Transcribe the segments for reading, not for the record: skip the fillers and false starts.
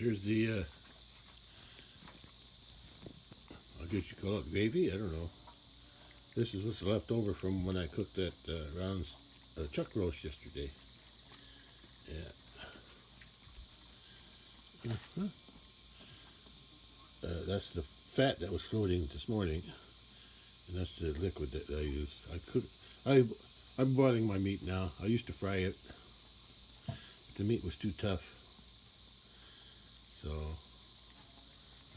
Here's the, I guess you call it gravy, I don't know. This is what's left over from when I cooked that round chuck roast yesterday. Yeah. Uh-huh. That's the fat that was floating this morning, and that's the liquid that I used. I'm boiling my meat now. I used to fry it, but the meat was too tough, so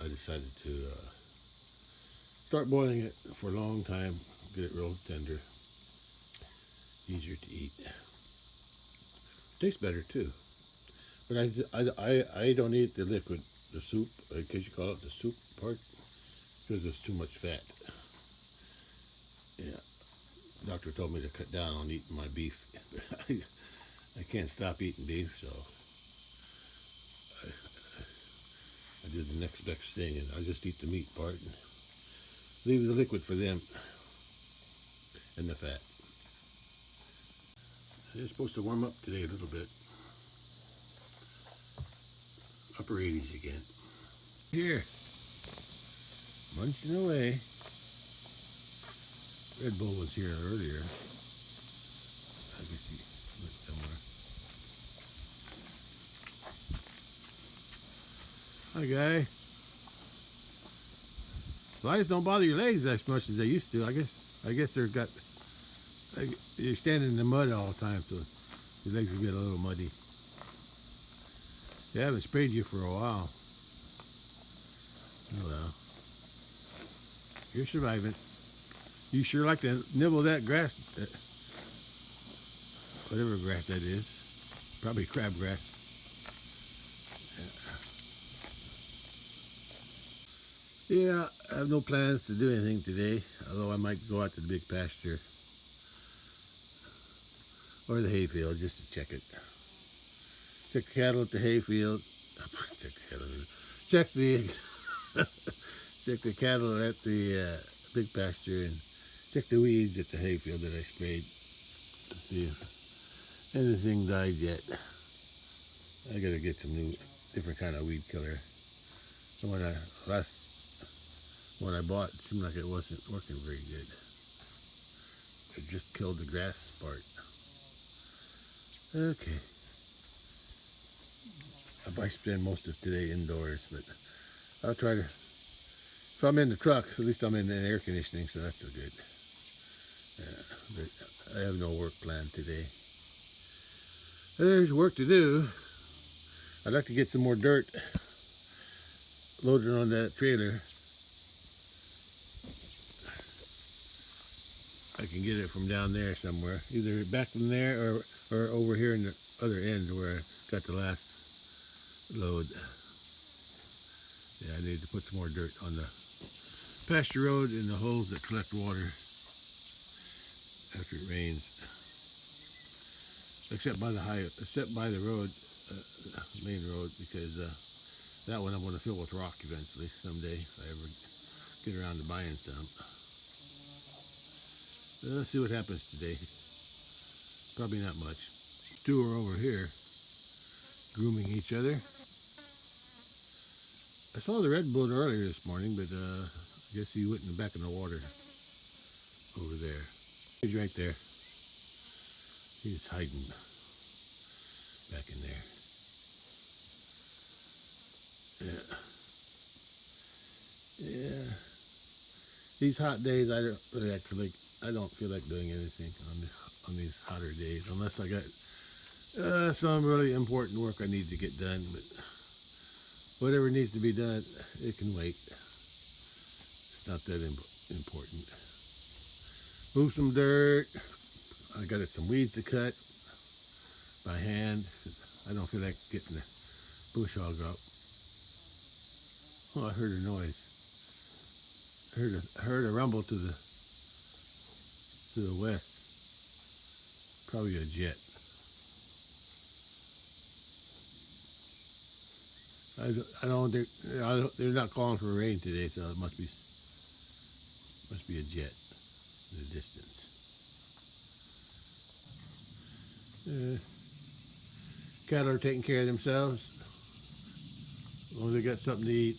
I decided to start boiling it for a long time, get it real tender, easier to eat. Tastes better too. But I don't eat the liquid, the soup, in case you call it the soup part, because it's too much fat. Yeah, doctor told me to cut down on eating my beef. I can't stop eating beef, so I did the next best thing, and I just eat the meat part and leave the liquid for them and the fat. It's supposed to warm up today a little bit. Upper 80s again. Here, munching away. Red Bull was here earlier. I guess he went somewhere. Hi, guy. Flies don't bother your legs as much as they used to. I guess you're standing in the mud all the time, so your legs will get a little muddy. They haven't sprayed you for a while. Oh well. You're surviving. You sure like to nibble that grass, whatever grass that is. Probably crabgrass. Yeah, I have no plans to do anything today, although I might go out to the big pasture or the hayfield just to check it. Check the cattle at the hayfield. Check the check the cattle at the big pasture and check the weeds at the hayfield that I sprayed to see if anything died yet. I gotta get some new, different kind of weed killer. So last one I bought, it seemed like it wasn't working very good. It just killed the grass part. Okay. I might spend most of today indoors, but I'll try to. If I'm in the truck, at least I'm in the air conditioning, so that's so good. But I have no work planned today. There's work to do. I'd like to get some more dirt loaded on that trailer. I can get it from down there somewhere, either back from there or over here in the other end where I got the last load. Yeah, I need to put some more dirt on the pasture road and the holes that collect water after it rains. Except by the road, main road, because that one I'm going to fill with rock eventually someday if I ever get around to buying some. Let's see what happens today. Probably not much. Two are over here grooming each other. I saw the red bull earlier this morning, but I guess he went in the back of the water over there. He's right there. He's hiding back in there. Yeah. Yeah. These hot days, I don't feel like doing anything on these hotter days, unless I got some really important work I need to get done. But whatever needs to be done, it can wait. It's not that important. Move some dirt. I got some weeds to cut by hand. I don't feel like getting the bush hog up. Oh, I heard a noise. I heard a rumble to the west. Probably a jet. They're not calling for rain today, so it must be a jet in the distance. Cattle are taking care of themselves. As long as they got something to eat.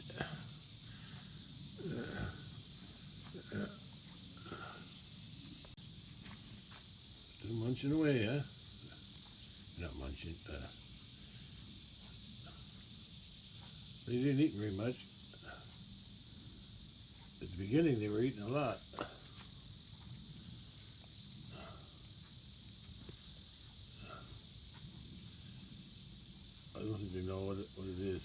Still munching away, huh? Not munching. They didn't eat very much. At the beginning, they were eating a lot. I don't think they know what it is.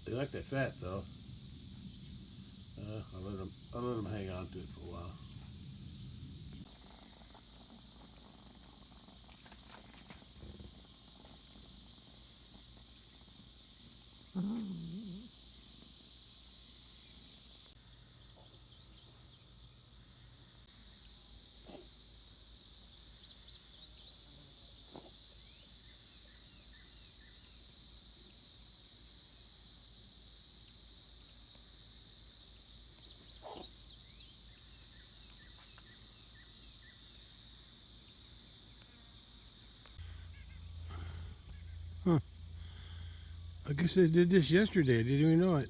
They like that fat, though. I'll let them hang on to it for a while. Huh. I guess they did this yesterday. I didn't even know it.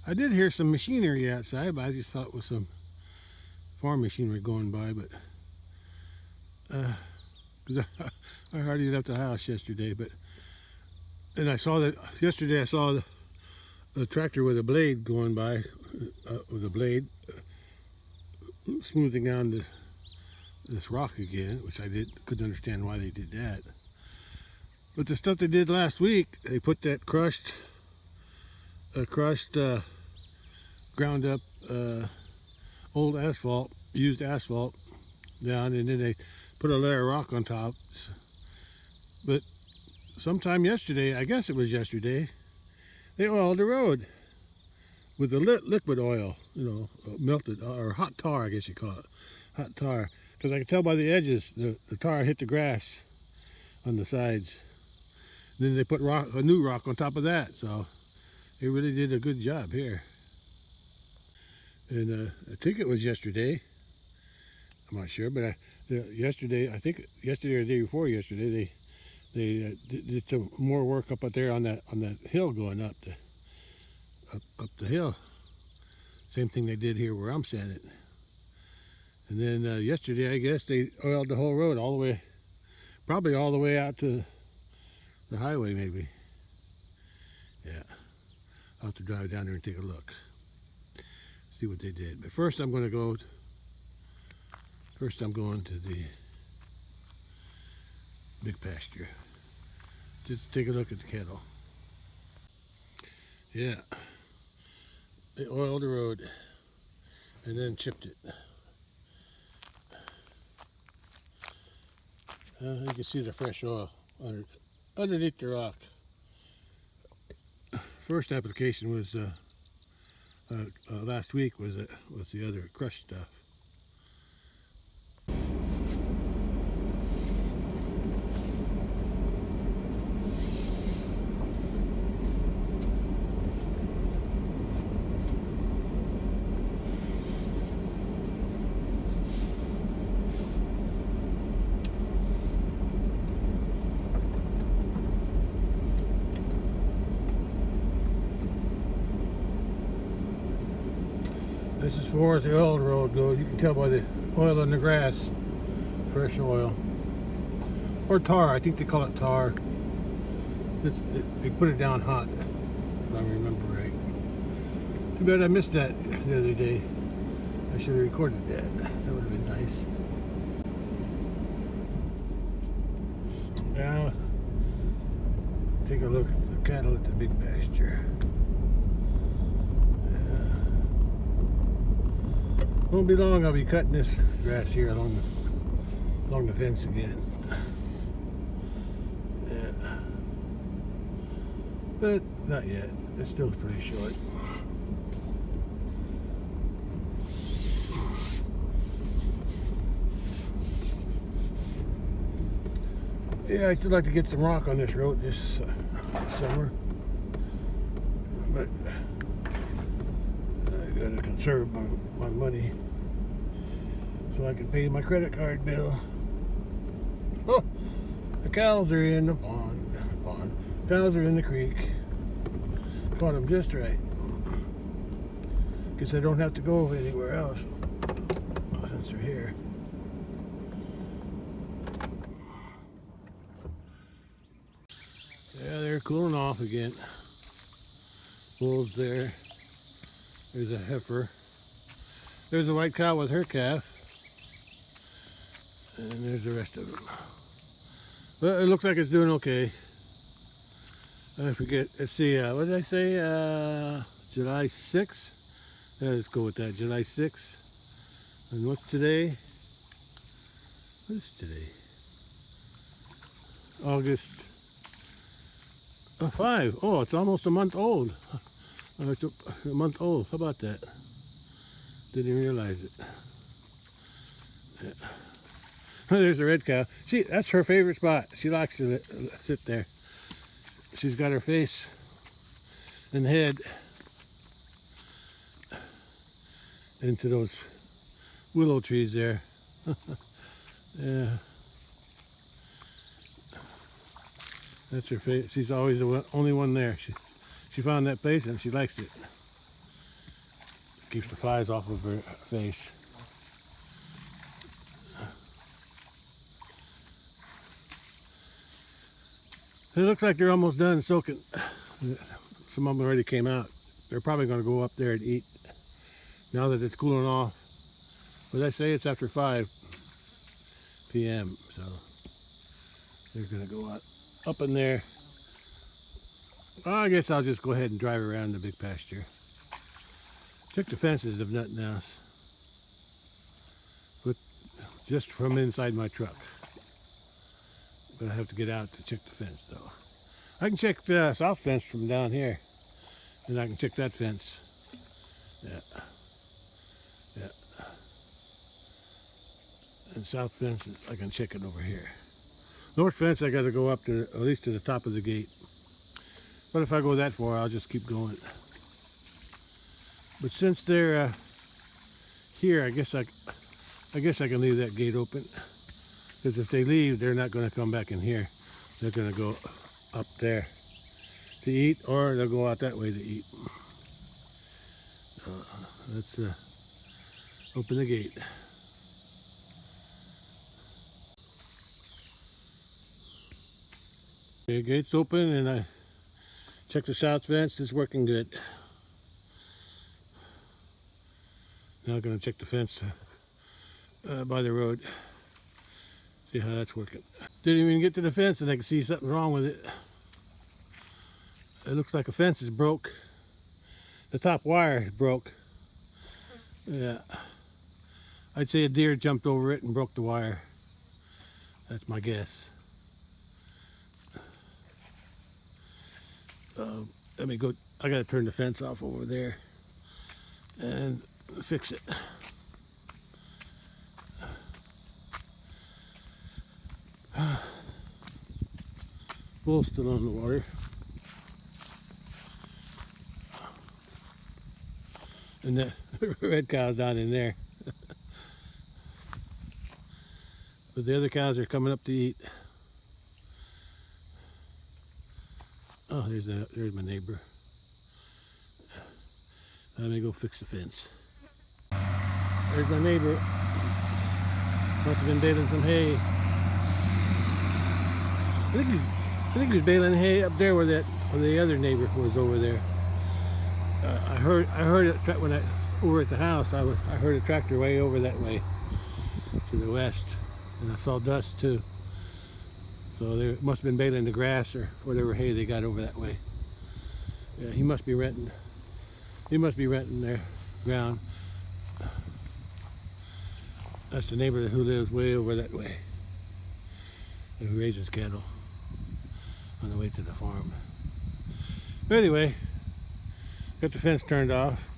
I did hear some machinery outside, but I just thought it was some farm machinery going by. But because I hardly left the house yesterday, and I saw that yesterday. I saw the tractor with a blade going by, with a blade smoothing down this rock again, which I couldn't understand why they did that. But the stuff they did last week, they put that crushed, ground up old asphalt, used asphalt down, and then they put a layer of rock on top. But sometime yesterday, I guess it was yesterday, they oiled the road with the liquid oil, melted, or hot tar, I guess you call it, hot tar. Because I could tell by the edges, the tar hit the grass on the sides. Then they put a new rock on top of that, so they really did a good job here. And I think it was yesterday. I'm not sure, but yesterday, I think yesterday or the day before yesterday, they did some more work up there on that hill going up the hill. Same thing they did here where I'm standing. And then yesterday, I guess they oiled the whole road all the way, probably all the way out to the highway, maybe. Yeah, I'll have to drive down there and take a look, see what they did. But first I'm going to the big pasture, just to take a look at the cattle. Yeah, they oiled the road and then chipped it. You can see the fresh oil underneath the rock. First application was last week, was the other crushed stuff. This is as far as the oil road goes. You can tell by the oil in the grass, fresh oil, or tar. I think they call it tar. They put it down hot, if I remember right. Too bad I missed that the other day. I should have recorded that. That would have been nice. Now, take a look at the cattle at the big pasture. Won't be long, I'll be cutting this grass here along the fence again. Yeah. But not yet. It's still pretty short. Yeah, I'd still like to get some rock on this road this summer, but I gotta conserve my money so I can pay my credit card bill. Oh, The cows are in the pond. Cows are in the creek. Caught them just right. Guess I don't have to go anywhere else since they're here. Yeah, they're cooling off again. Bulls there. There's a heifer. There's a white cow with her calf. And there's the rest of them. But it looks like it's doing okay. I forget. Let's see. What did I say? July 6th? Yeah, let's go with that. July 6th. And what's today? What is today? August 5. Oh, it's almost a month old. It's a month old. How about that? Didn't realize it. Yeah. There's a red cow. That's her favorite spot. She likes to sit there. She's got her face and head into those willow trees there. Yeah. That's her face. She's always the only one there. She found that place and she likes it. Keeps the flies off of her face. It looks like they're almost done soaking. Some of them already came out. They're probably going to go up there and eat now that it's cooling off. But I say it's after 5 p.m. So they're going to go up in there. Well, I guess I'll just go ahead and drive around the big pasture. Check the fences if nothing else. But just from inside my truck. But I have to get out to check the fence though. I can check the south fence from down here. And I can check that fence. Yeah. Yeah. And south fence, I can check it over here. North fence, I got to go up to at least to the top of the gate. But if I go that far, I'll just keep going. But since they're here, I guess I can leave that gate open. Because if they leave, they're not going to come back in here. They're going to go up there to eat, or they'll go out that way to eat. Let's open the gate. Okay, gate's open, and I checked the south fence. It's working good. Now I'm going to check the fence by the road. See how that's working. Didn't even get to the fence and I can see something wrong with it. It looks like a fence is broke. The top wire is broke. Yeah. I'd say a deer jumped over it and broke the wire. That's my guess. Let me go. I gotta turn the fence off over there and fix it. Bull's still on the water. And the red cow's down in there. But the other cows are coming up to eat. Oh, there's my neighbor. Let me go fix the fence. There's my neighbor. Must have been baling some hay. I think he's baling hay up there where the other neighbor was over there. I heard it when I over at the house. I heard a tractor way over that way to the west, and I saw dust too. So they must have been baling the grass or whatever hay they got over that way. Yeah, he must be renting. He must be renting their ground. That's the neighbor who lives way over that way, and who raises cattle on the way to the farm. But anyway, got the fence turned off.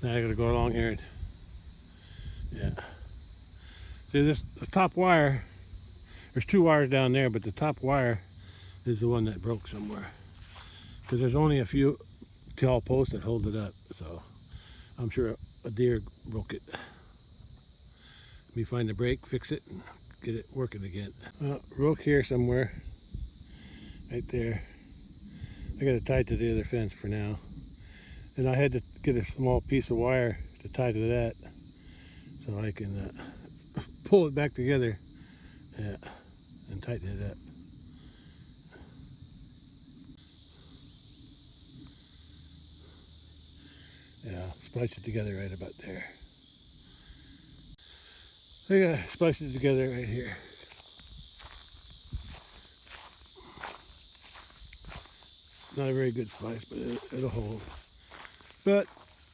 Now I gotta go along here and see the top wire. There's two wires down there, but the top wire is the one that broke somewhere. Because there's only a few tall posts that hold it up, so I'm sure a deer broke it. Let me find the break, fix it, and get it working again. Rook here somewhere, right there. I got it tied to the other fence for now. And I had to get a small piece of wire to tie to that so I can pull it back together and tighten it up. Yeah, splice it together right about there. I gotta splice it together right here. Not a very good splice, but it'll hold. But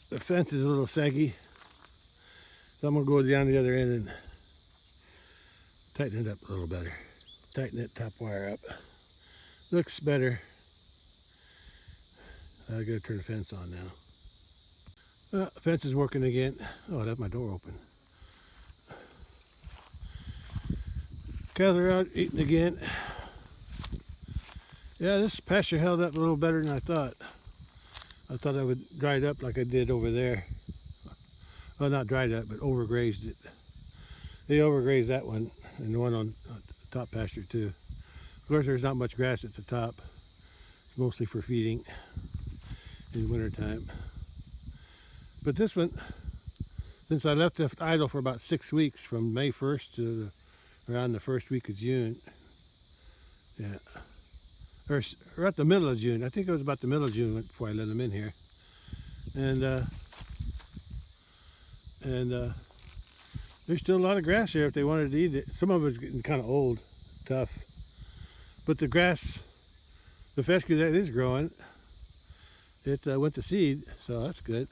the fence is a little saggy, so I'm gonna go down the other end and tighten it up a little better. Tighten that top wire up. Looks better. I gotta turn the fence on now. Fence is working again. Oh, I left my door open. Cattle are out eating again. Yeah, this pasture held up a little better than I thought. I thought I would dry it up like I did over there. Well, not dried up, but overgrazed it. They overgrazed that one and the one on the top pasture too. Of course, there's not much grass at the top. It's mostly for feeding in winter time. But this one, since I left it idle for about 6 weeks, from May 1st to around the first week of June, yeah, or at the middle of June. I think it was about the middle of June before I let them in here. And there's still a lot of grass here if they wanted to eat it. Some of it's getting kind of old, tough. But the grass, the fescue that is growing, it went to seed, so that's good.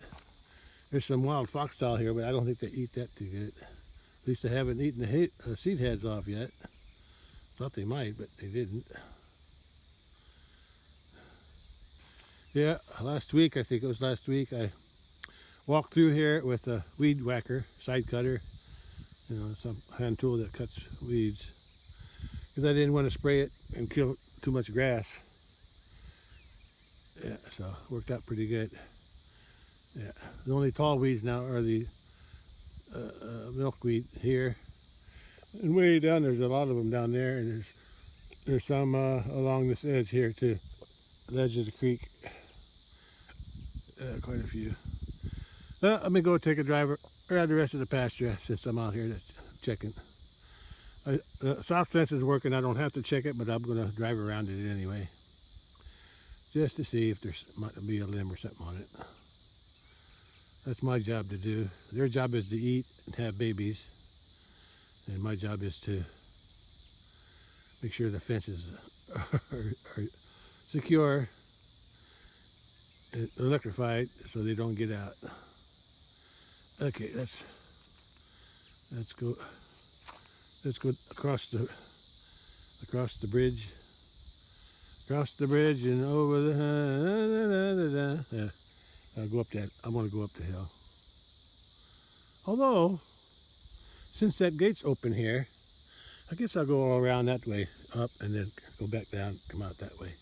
There's some wild foxtail here, but I don't think they eat that too good. At least they haven't eaten the seed heads off yet. Thought they might, but they didn't. Yeah, last week, I think it was last week, I walked through here with a weed whacker, side cutter, you know, some hand tool that cuts weeds, because I didn't want to spray it and kill too much grass. Yeah, so it worked out pretty good. Yeah, the only tall weeds now are the milkweed here, and way down there's a lot of them down there, and there's some along this edge here too, the edge of the creek. Quite a few. Let me go take a drive around the rest of the pasture since I'm out here checking. The soft fence is working. I don't have to check it, but I'm going to drive around it anyway, just to see if there's might be a limb or something on it. That's my job to do. Their job is to eat and have babies, and my job is to make sure the fences are secure, electrified, so they don't get out. Okay, let's go across the bridge, and over the yeah. I'll go up that. I want to go up the hill. Although, since that gate's open here, I guess I'll go all around that way up and then go back down, come out that way.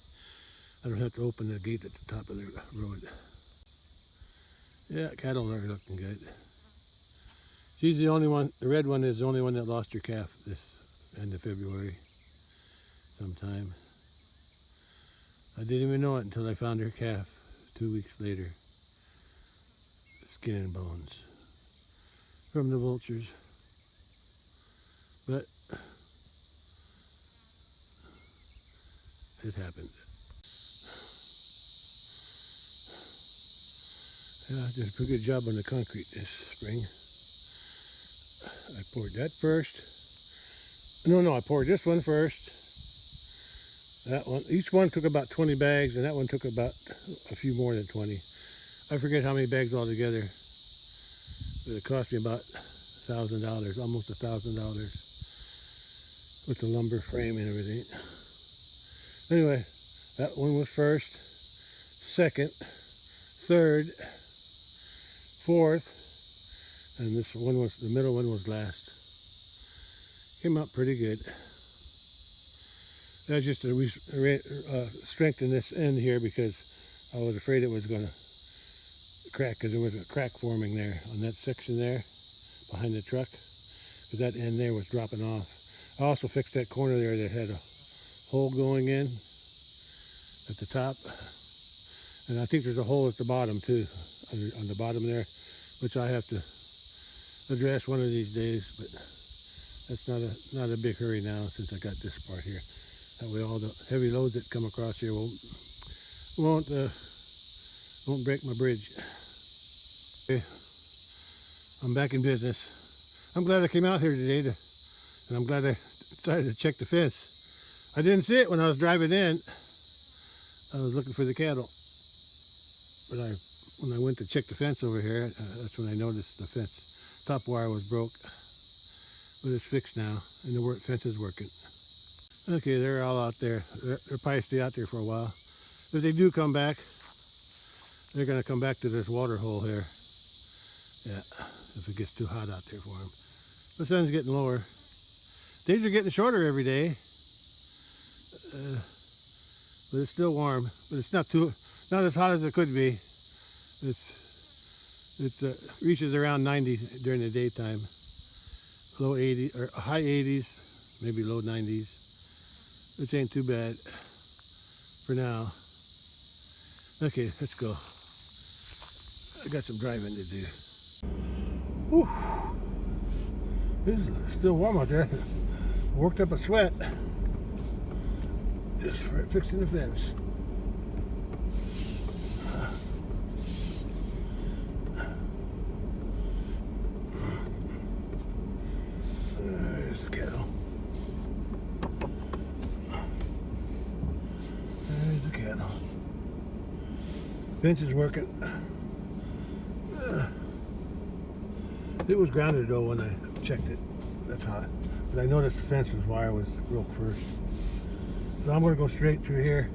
I don't have to open the gate at the top of the road. Yeah, cattle are looking good. She's the only one, the red one is the only one that lost her calf this end of February sometime. I didn't even know it until I found her calf 2 weeks later. Skin and bones from the vultures. But it happened. Yeah, I did a pretty good job on the concrete this spring. I poured that first. No, I poured this one first. That one, each one took about 20 bags, and that one took about a few more than 20. I forget how many bags altogether. But it cost me about $1,000, almost $1,000 with the lumber frame and everything. Anyway, that one was first, second, third, fourth, and this one was, the middle one was last. Came out pretty good. That's just to strengthen this end here because I was afraid it was going to crack, because there was a crack forming there on that section there behind the truck, because that end there was dropping off. I also fixed that corner there that had a hole going in at the top. And I think there's a hole at the bottom too, on the bottom there, which I have to address one of these days, but that's not a big hurry now since I got this part here. That way all the heavy loads that come across here won't break my bridge. Okay, I'm back in business. I'm glad I came out here today and I'm glad I decided to check the fence. I didn't see it when I was driving in. I was looking for the cattle. But when I went to check the fence over here, that's when I noticed the fence top wire was broke. But it's fixed now, and the fence is working. Okay, they're all out there. They'll probably stay out there for a while. If they do come back, they're going to come back to this water hole here. Yeah, if it gets too hot out there for them. The sun's getting lower. Days are getting shorter every day. But it's still warm. But it's not as hot as it could be. It reaches around 90 during the daytime. Low 80 or high 80s, maybe low 90s. Which ain't too bad for now. Okay, let's go. I got some driving to do. Whew. It's still warm out there. Worked up a sweat just for fixing the fence. There's the cattle. There's the cattle. Fence is working. It was grounded though when I checked it. That's hot. But I noticed the fence wire was broke first. So I'm going to go straight through here.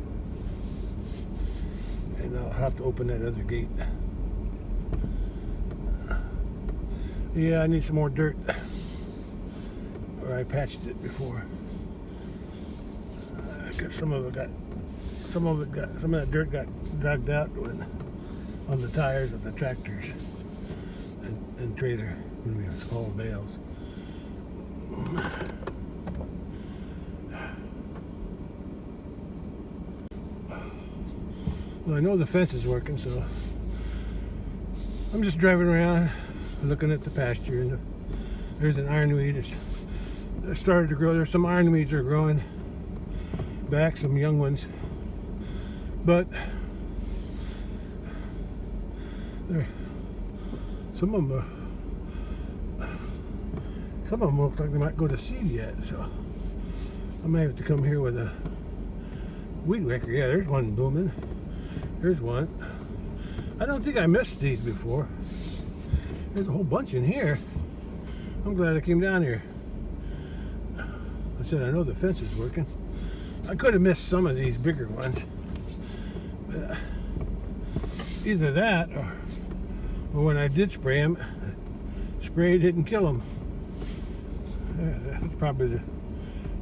And I'll have to open that other gate. Yeah, I need some more dirt. Or I patched it before. I got some of that dirt got dragged out on the tires of the tractors and trailer when we haul bales. Well, I know the fence is working, so I'm just driving around looking at the pasture, and there's an ironweed that started to grow. There's some ironweeds that are growing back, some young ones, but some of them look like they might go to seed yet, so I may have to come here with a weed whacker. Yeah, there's one booming. There's one. I don't think I missed these before. There's a whole bunch in here. I'm glad I came down here. I said I know the fence is working. I could have missed some of these bigger ones. But either that or when I did spray them, spray didn't kill them. That's probably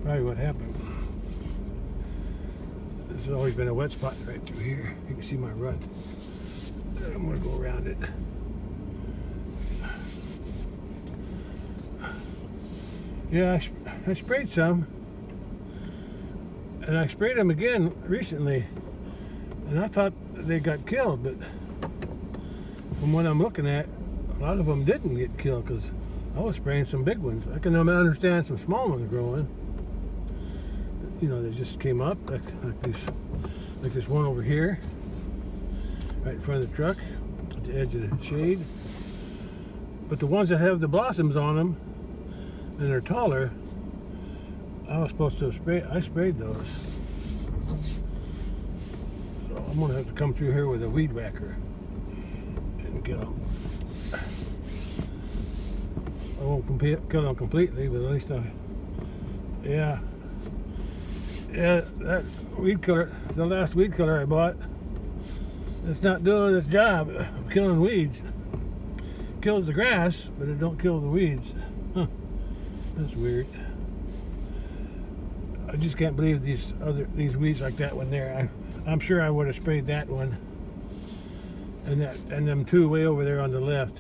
what happened. This has always been a wet spot right through here. You can see my rut. I'm going to go around it. Yeah, I sprayed some, and I sprayed them again recently, and I thought they got killed, but from what I'm looking at, a lot of them didn't get killed because I was spraying some big ones. I can understand some small ones growing. You know, they just came up like this one over here, right in front of the truck, at the edge of the shade. But the ones that have the blossoms on them and they're taller, I was supposed to have sprayed. I sprayed those. So I'm gonna have to come through here with a weed whacker and kill them. I won't kill them completely, but at least yeah, that weed killer, the last weed killer I bought, it's not doing its job of killing weeds. It kills the grass, but it don't kill the weeds. Huh. That's weird. I just can't believe these weeds like that one there. I'm sure I would have sprayed that one and them two way over there on the left,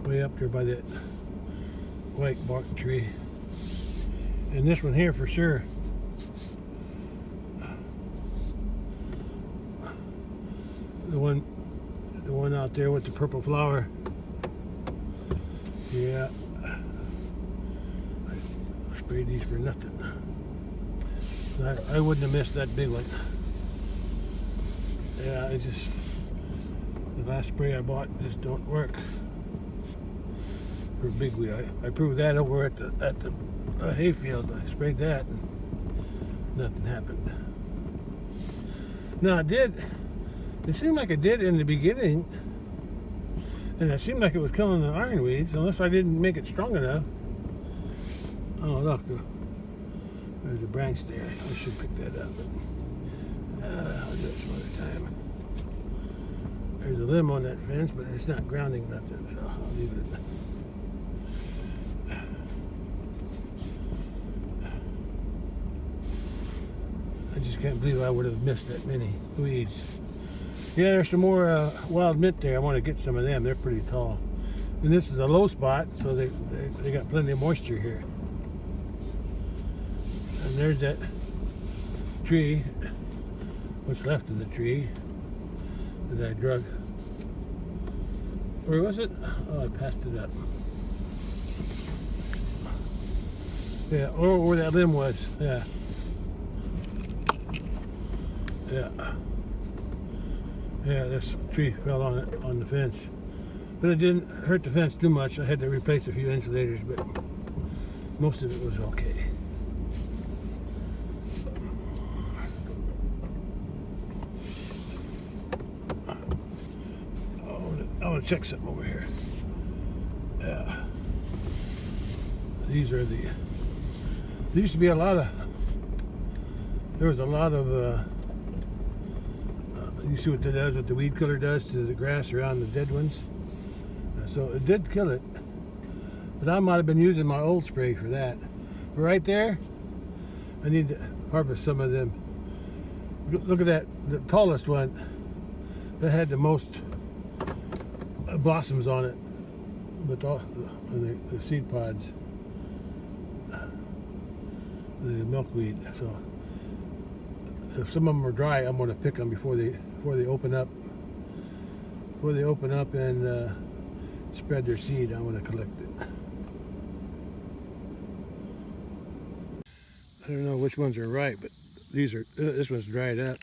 way up there by that white bark tree. And this one here for sure. The one out there with the purple flower. Yeah. I sprayed these for nothing. I wouldn't have missed that big one. Yeah, it just, the last spray I bought just don't work for bigweed. I proved that over at the hayfield. I sprayed that and nothing happened. Now it seemed like it did in the beginning, and it seemed like it was killing the ironweeds, unless I didn't make it strong enough. Oh look, there's a branch there. I should pick that up. I'll do it some other time. There's a limb on that fence, but it's not grounding nothing, so I'll leave it. I just can't believe I would have missed that many weeds. Yeah, there's some more wild mint there. I want to get some of them. They're pretty tall. And this is a low spot, so they got plenty of moisture here. And there's that tree, what's left of the tree that I drug. Where was it? Oh, I passed it up. Yeah, or where that limb was. Yeah. Yeah. Yeah, this tree fell on it, on the fence. But it didn't hurt the fence too much. I had to replace a few insulators, but most of it was okay. I want to check something over here. Yeah. These are there used to be a lot of, there was a lot of, you see what that does, what the weed killer does to the grass around the dead ones. So it did kill it, but I might have been using my old spray for that. But right there, I need to harvest some of them. Look at that, the tallest one, that had the most blossoms on it, but all the seed pods, the milkweed. So if some of them are dry, I'm going to pick them before they open up. Before they open up and spread their seed, I'm going to collect it. I don't know which ones are right, but these are. This one's dried up,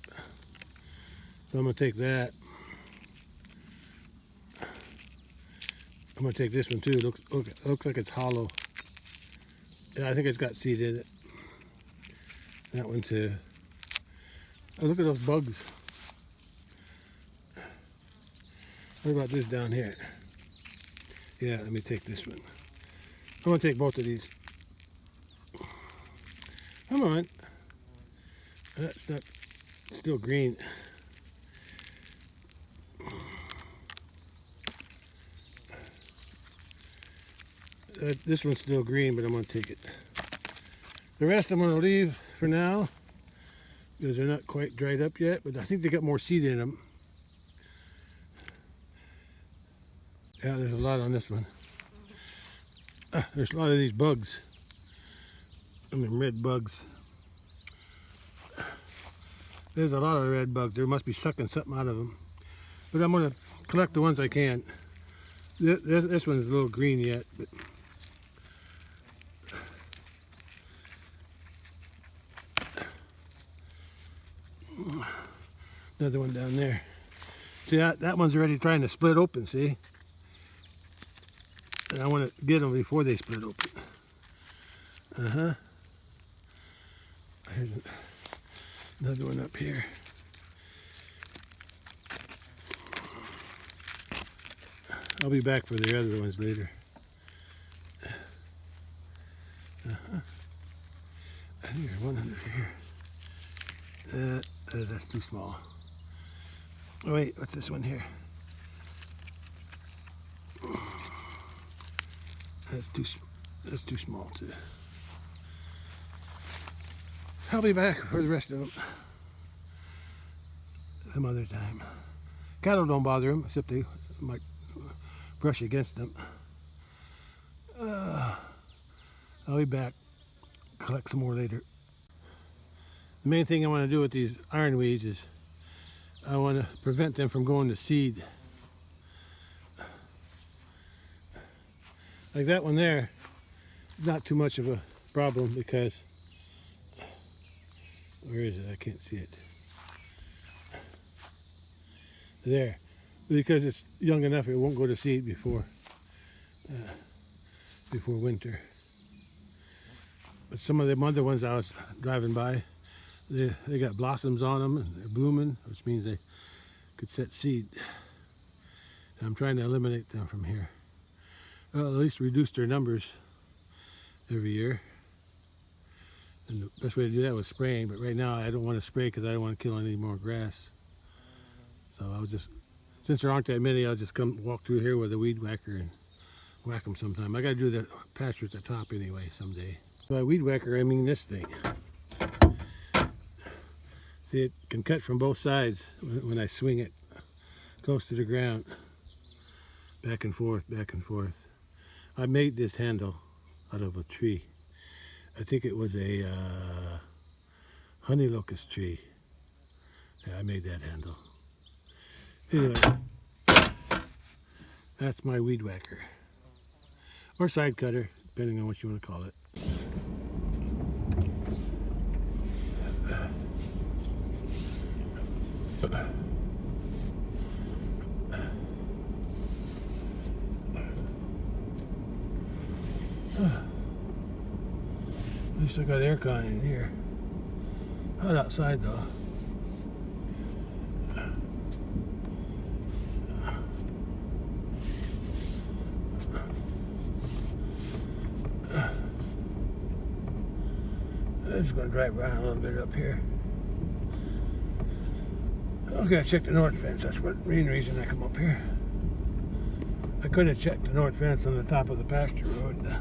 so I'm going to take that. I'm going to take this one too. Looks like it's hollow. Yeah, I think it's got seed in it. That one too. Oh, look at those bugs. What about this down here? Yeah, let me take this one. I'm going to take both of these. Come on. That's not still green. This one's still green, but I'm going to take it. The rest I'm going to leave for now because they're not quite dried up yet, but I think they got more seed in them. Yeah, there's a lot on this one. There's a lot of these bugs. I mean, red bugs. There's a lot of red bugs. There must be sucking something out of them. But I'm going to collect the ones I can. This one's a little green yet, but another one down there. See, that one's already trying to split open, see? And I want to get them before they split open. Here's another one up here. I'll be back for the other ones later. Here's one under here. That's too small. Oh wait, what's this one here? That's too small too. I'll be back for the rest of them some other time. Cattle don't bother them, except they might brush against them. I'll be back, collect some more later. The main thing I want to do with these ironweeds is I want to prevent them from going to seed. Like that one there, not too much of a problem because, where is it? I can't see it. There, because it's young enough, it won't go to seed before winter. But some of the other ones I was driving by, they got blossoms on them and they're blooming, which means they could set seed. And I'm trying to eliminate them from here. Well, at least reduce their numbers every year. And the best way to do that was spraying, but right now I don't want to spray because I don't want to kill any more grass. So I'll just, since there aren't that many, I'll just come walk through here with a weed whacker and whack them sometime. I got to do the pasture at the top anyway someday. By weed whacker, I mean this thing. See, it can cut from both sides when I swing it close to the ground. Back and forth, back and forth. I made this handle out of a tree. I think it was a honey locust tree. Yeah, I made that handle. Anyway, that's my weed whacker. Or side cutter, depending on what you want to call it. At least I got aircon in here. Hot outside though. I'm just going to drive around a little bit up here. Okay, I checked the north fence. That's the main reason I come up here. I could have checked the north fence on the top of the pasture road,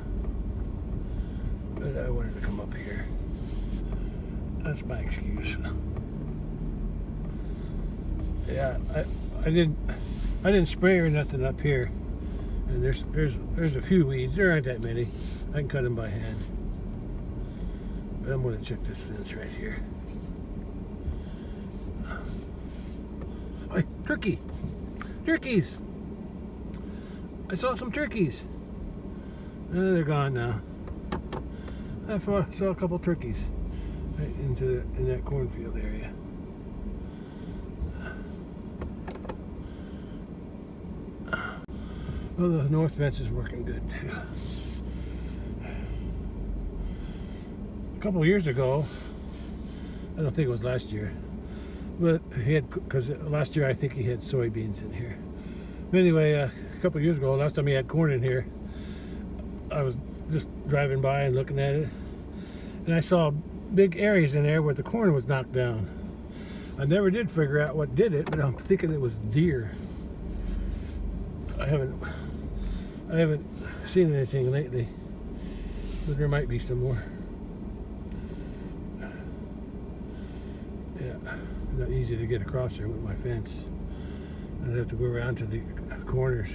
but I wanted to come up here. That's my excuse. Yeah, I didn't spray or nothing up here, and there's a few weeds. There aren't that many. I can cut them by hand. But I'm going to check this fence right here. Hey, turkey! Turkeys! I saw some turkeys. They're gone now. I saw a couple turkeys right in that cornfield area. Well, the north fence is working good too. A couple of years ago, I don't think it was last year, but he had, because last year I think he had soybeans in here. But anyway, a couple of years ago, last time he had corn in here, I was just driving by and looking at it, and I saw big areas in there where the corn was knocked down. I never did figure out what did it, but I'm thinking it was deer. I haven't seen anything lately, but there might be some more. Yeah, not easy to get across there with my fence. I'd have to go around to the corners,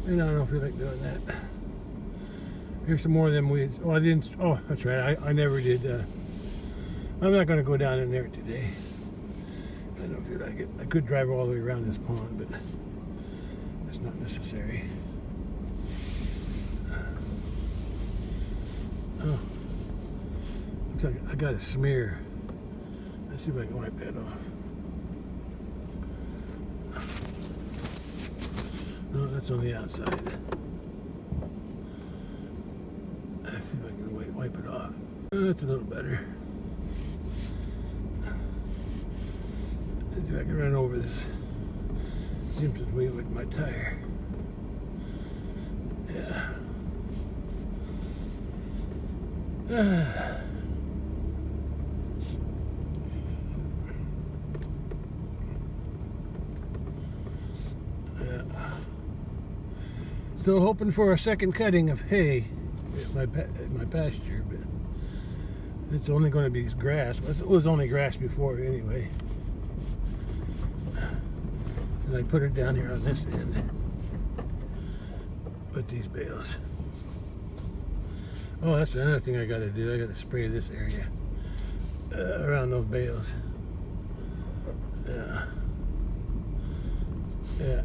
and I don't feel like doing that. Here's some more of them weeds. Oh, I didn't. Oh, that's right. I never did. I'm not going to go down in there today. I don't feel like it. I could drive all the way around this pond, but it's not necessary. Oh, looks like I got a smear. Let's see if I can wipe that off. No, that's on the outside. Let's see if I can wipe it off. Oh, that's a little better. Let's see if I can run over this Simpsons wheel with my tire. Yeah. Still hoping for a second cutting of hay at my pasture, but it's only going to be grass. It was only grass before anyway. And I put it down here on this end with these bales. Oh, that's another thing I got to do. I got to spray this area around those bales. Yeah. Yeah.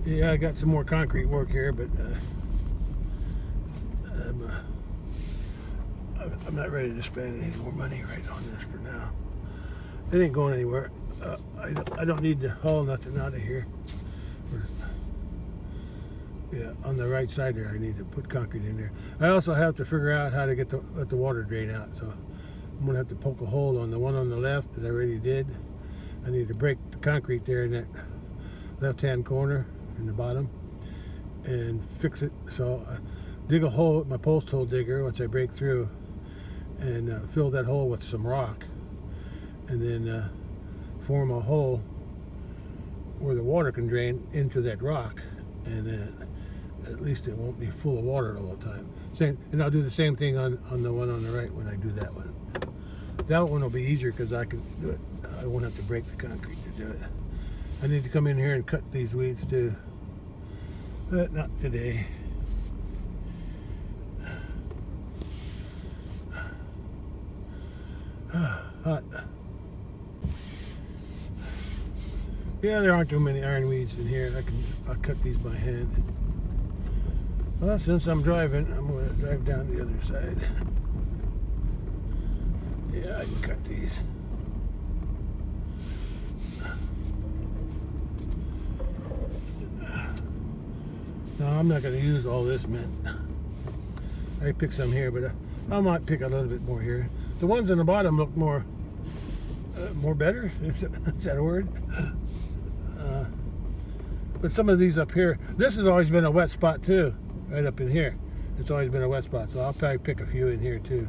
Yeah, I got some more concrete work here, but I'm not ready to spend any more money right on this for now. It ain't going anywhere. I don't need to haul nothing out of here. Yeah, on the right side there, I need to put concrete in there. I also have to figure out how to let the water drain out. So I'm gonna have to poke a hole on the one on the left that I already did. I need to break the concrete there in that left-hand corner in the bottom and fix it. So dig a hole with my post hole digger once I break through, and fill that hole with some rock, and then form a hole where the water can drain into that rock, and then at least it won't be full of water all the time. And I'll do the same thing on the one on the right when I do that one. That one will be easier because I can do it. I won't have to break the concrete to do it. I need to come in here and cut these weeds too, but not today. Hot. Yeah, there aren't too many ironweeds in here. I'll cut these by hand. Well, since I'm driving, I'm going to drive down the other side. Yeah, I can cut these. No, I'm not going to use all this mint. I picked some here, but I might pick a little bit more here. The ones on the bottom look more better. Is that a word? But some of these up here, this has always been a wet spot too, right up in here. It's always been a wet spot, so I'll probably pick a few in here too.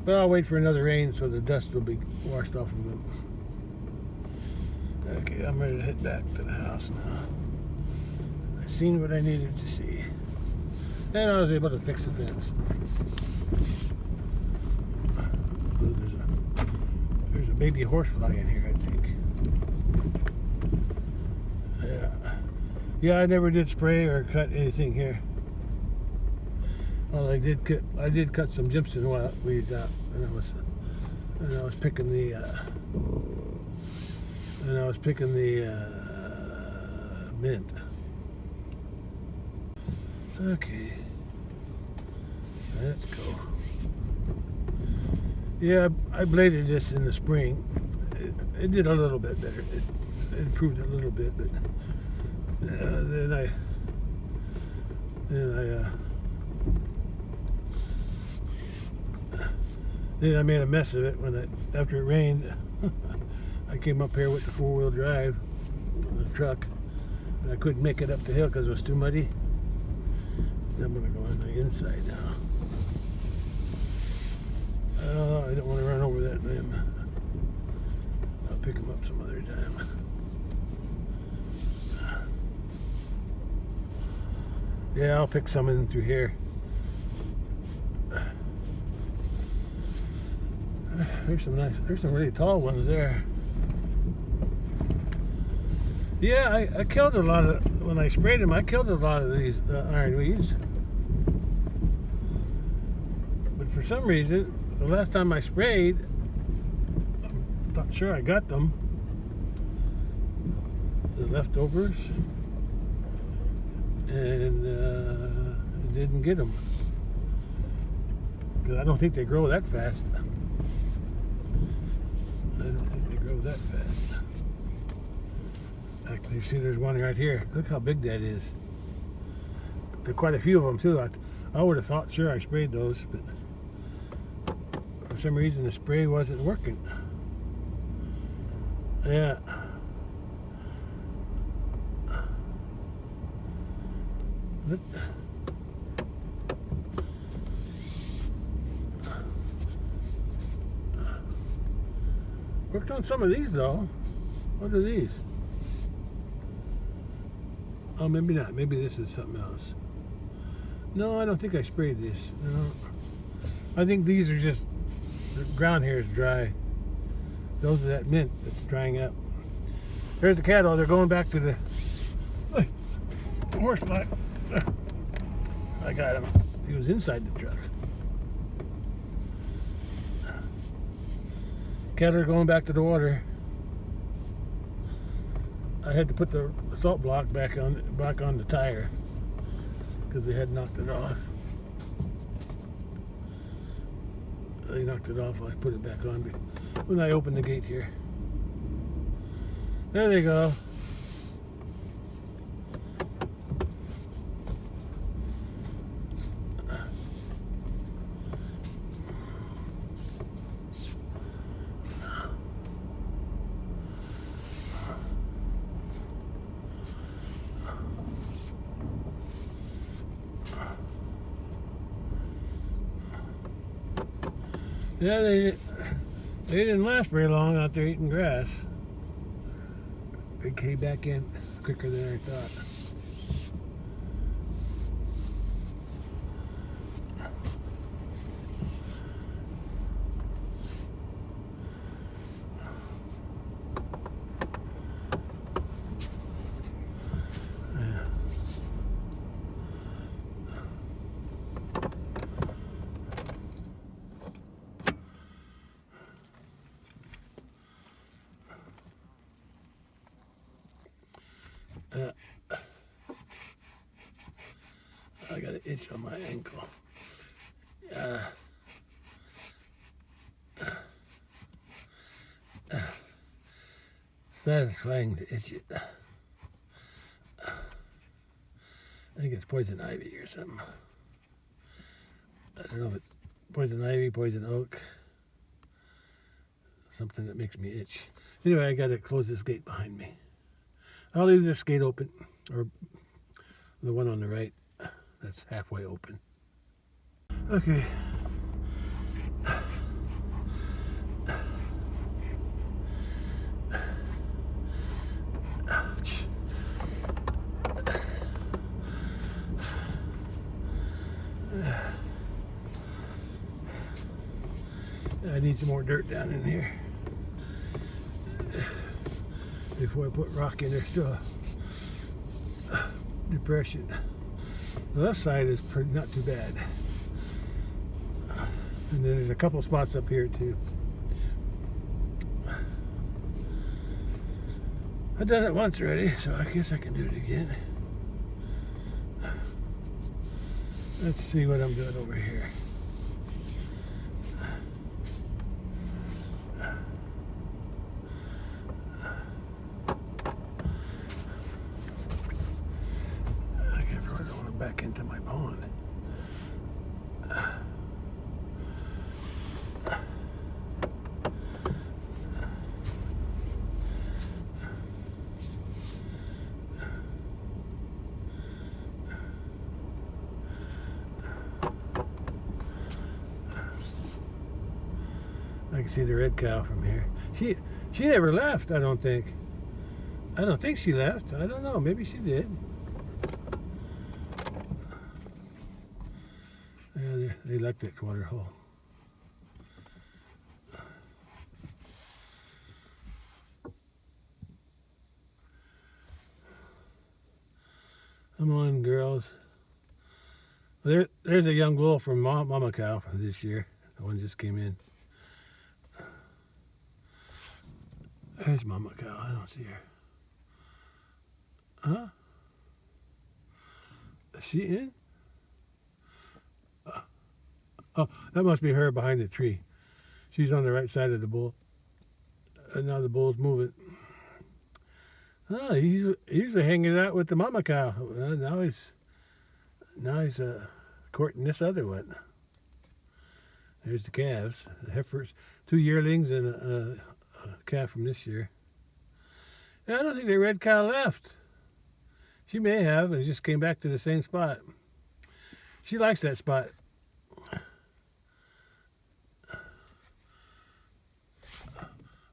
But I'll wait for another rain so the dust will be washed off of them. Okay, I'm ready to head back to the house now. I've seen what I needed to see. And I was able to fix the fence. There's a baby horsefly in here, I think. Yeah, I never did spray or cut anything here. Well, I did cut some Jimson weeds out, and I was picking the mint. Okay, let's go. Yeah, I bladed this in the spring. It did a little bit better. It improved a little bit, but then I made a mess of it after it rained. I came up here with the four-wheel drive on the truck, and I couldn't make it up the hill because it was too muddy. I'm going to go on the inside now. I don't want to run over that limb. I'll pick him up some other time. Yeah, I'll pick some in through here. There's some really tall ones there. Yeah, I killed a lot of, when I sprayed them, I killed a lot of these ironweeds. But for some reason, the last time I sprayed, I'm not sure I got them. The leftovers. And didn't get them. Because I don't think they grow that fast. That fast. Actually, see, there's one right here. Look how big that is. There are quite a few of them too. I would have thought, sure, I sprayed those, but for some reason the spray wasn't working. Yeah. Look. Worked on some of these though. What are these? Oh, maybe not. Maybe this is something else. No, I don't think I sprayed this. No. I think these are just, the ground here is dry. Those are that mint that's drying up. There's the cattle. They're going back to the, horse black. I got him. He was inside the truck. Cattle are going back to the water. I had to put the salt block back on the tire because they had knocked it off. They knocked it off. I put it back on when I opened the gate here. There they go. Yeah, they didn't last very long out there eating grass. They came back in quicker than I thought. I got an itch on my ankle. Satisfying to itch it. I think it's poison ivy or something. I don't know if it's poison ivy, poison oak. Something that makes me itch. Anyway, I gotta close this gate behind me. I'll leave this gate open, or the one on the right. That's halfway open. Okay. Ouch. I need some more dirt down in here before I put rock in there. Still depression. The left side is not too bad. And then there's a couple spots up here too. I've done it once already, so I guess I can do it again. Let's see what I'm doing over here. Back into my pond. I can see the red cow from here. She never left, I don't think. I don't think she left. I don't know. Maybe she did. Yeah, they like that water hole. Come on, girls. There's a young bull from Mama Cow this year. The one just came in. There's Mama Cow. I don't see her. Huh? Is she in? Oh, that must be her behind the tree. She's on the right side of the bull. And now the bull's moving. Oh, he's hanging out with the Mama Cow. Now he's courting this other one. There's the calves, the heifers, 2 yearlings and a calf from this year. And I don't think the red cow left. She may have, and just came back to the same spot. She likes that spot.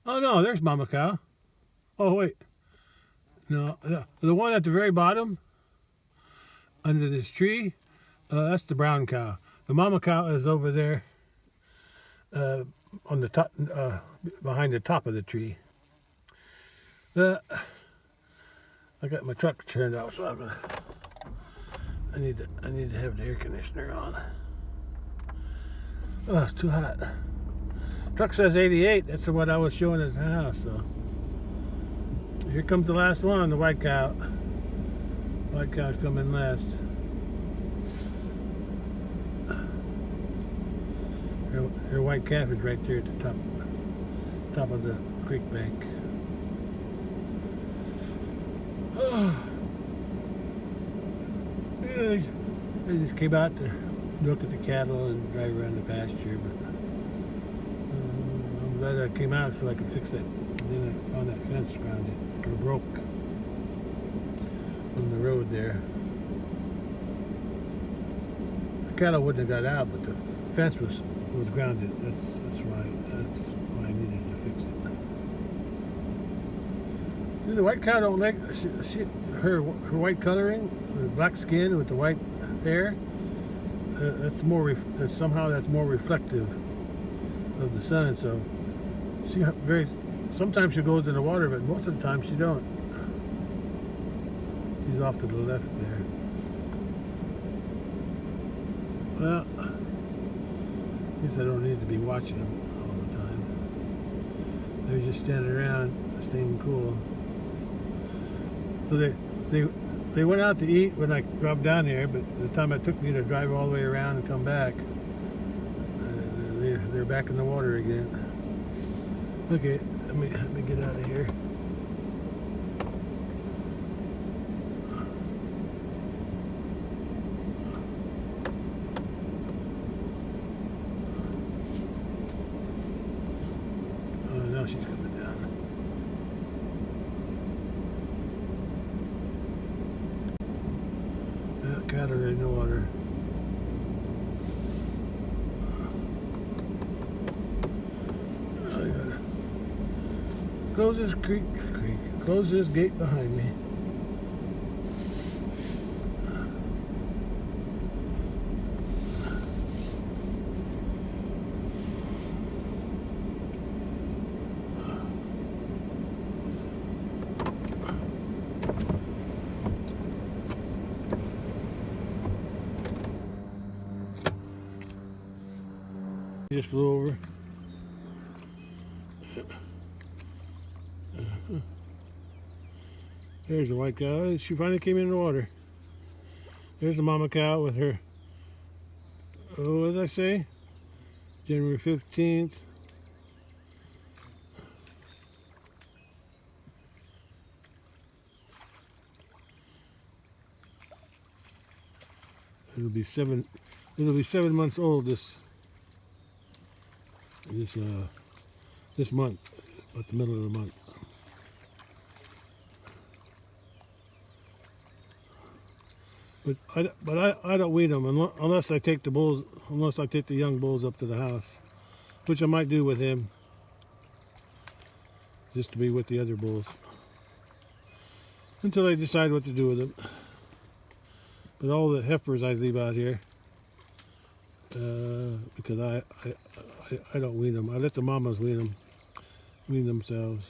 Oh no, there's Mama Cow. Oh wait. No, the one at the very bottom, under this tree, that's the brown cow. The Mama Cow is over there, on the top, behind the top of the tree. I got my truck turned off, so I'm gonna I need to have the air conditioner on. Oh, it's too hot. Truck says 88. That's what I was showing at the house. So here comes the last one, the white cow. White cow's coming last. Her white calf is right there at the top of the creek bank. I just came out to look at the cattle and drive around the pasture, but I'm glad I came out so I could fix that. And then I found that fence grounded or broke on the road there. The cattle wouldn't have got out, but the fence was grounded. That's why I needed to fix it. See, the white cow don't like her white coloring, the black skin with the white hair. Somehow that's more reflective of the sun. So sometimes she goes in the water, but most of the time she don't. She's off to the left there. Well, I guess I don't need to be watching them all the time. They're just standing around, staying cool. So they went out to eat when I drove down here, but the time it took me to drive all the way around and come back, they're back in the water again. Okay, let me get out of here. Oh, now she's coming down. Cattle are in the water. I gotta close this close this gate behind me. Just flew over. There's the white cow. She finally came in the water. There's the mama cow with her, what did I say? January 15th. It'll be 7 months old this month, about the middle of the month. But I don't weed them unless I take the young bulls up to the house, which I might do with him, just to be with the other bulls until I decide what to do with them. But all the heifers I leave out here because I don't wean them. I let the mamas wean themselves,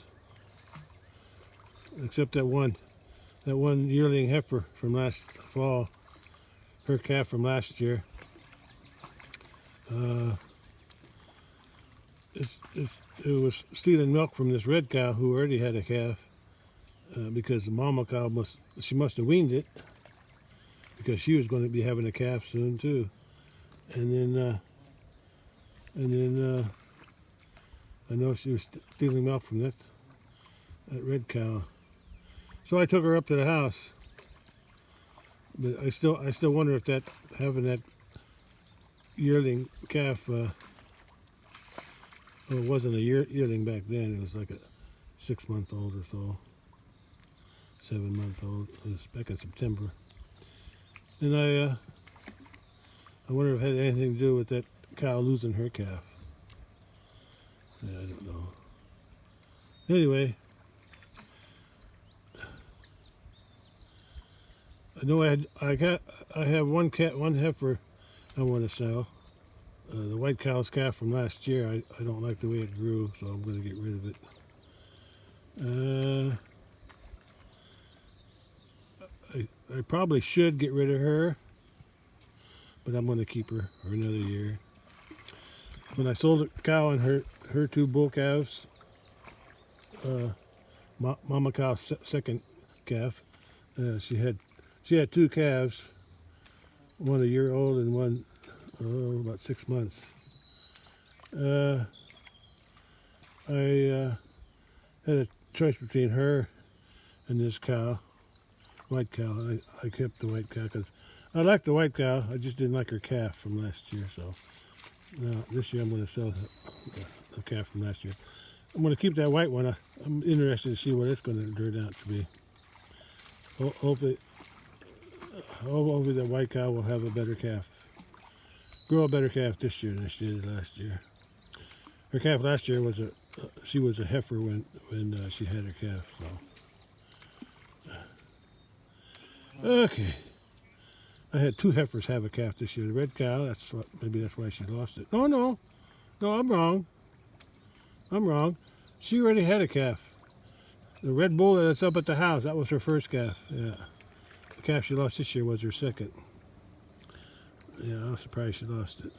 except that one yearling heifer from last fall, her calf from last year. It was stealing milk from this red cow who already had a calf, because the mama cow must have weaned it because she was going to be having a calf soon too. And then I know she was stealing milk from that red cow. So I took her up to the house. But I still wonder if having that yearling calf, well, it wasn't a yearling back then. It was like a 6-month-old or so, 7-month-old. It was back in September. And I wonder if it had anything to do with that cow losing her calf. Yeah, I don't know. Anyway, I know I have one heifer I want to sell. The white cow's calf from last year. I don't like the way it grew, so I'm going to get rid of it. I probably should get rid of her but I'm going to keep her for another year. When I sold a cow and her two bull calves, mama cow's second calf, she had two calves, one a year old and one about 6 months. I had a choice between her and this cow, white cow. I kept the white cow because I liked the white cow. I just didn't like her calf from last year. So now this year I'm going to sell the calf from last year. I'm going to keep that white one. I'm interested to see what it's going to turn out to be. Hopefully the white cow will have a better calf. Grow a better calf this year than she did last year. Her calf last year was she was a heifer when she had her calf. So okay, I had two heifers have a calf this year. The red cow, maybe that's why she lost it. No, I'm wrong. She already had a calf. The red bull that's up at the house, that was her first calf. Yeah, the calf she lost this year was her second. Yeah, I was surprised she lost it.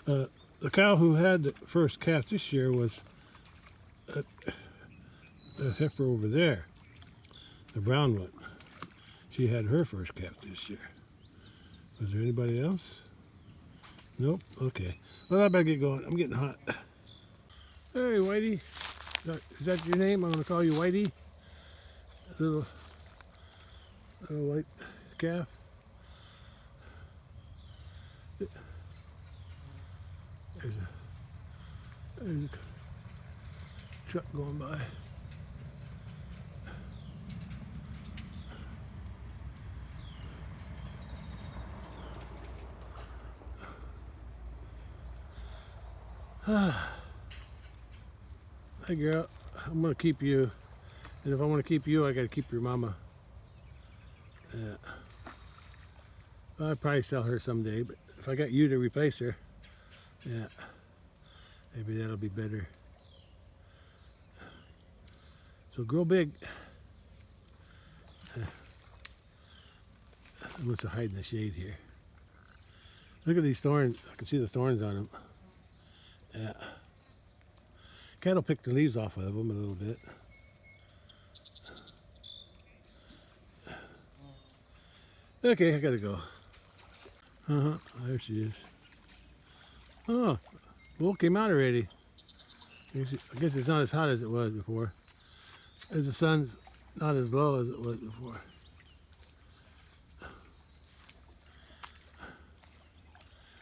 The cow who had the first calf this year was the heifer over there, the brown one. She had her first calf this year. Was there anybody else? Nope. Okay. Well, I better get going. I'm getting hot. Hey, Whitey. Is that your name? I'm going to call you Whitey. Little white calf. There's a truck going by. Hey girl, I'm going to keep you, and if I want to keep you, I got to keep your mama. Yeah. I'll probably sell her someday, but if I got you to replace her, yeah, maybe that'll be better. So grow big. I must have hide in the shade here. Look at these thorns. I can see the thorns on them. Yeah. Cattle pick the leaves off of them a little bit. Okay, I gotta go. There she is. Oh, bull came out already. I guess it's not as hot as it was before. As the sun's not as low as it was before.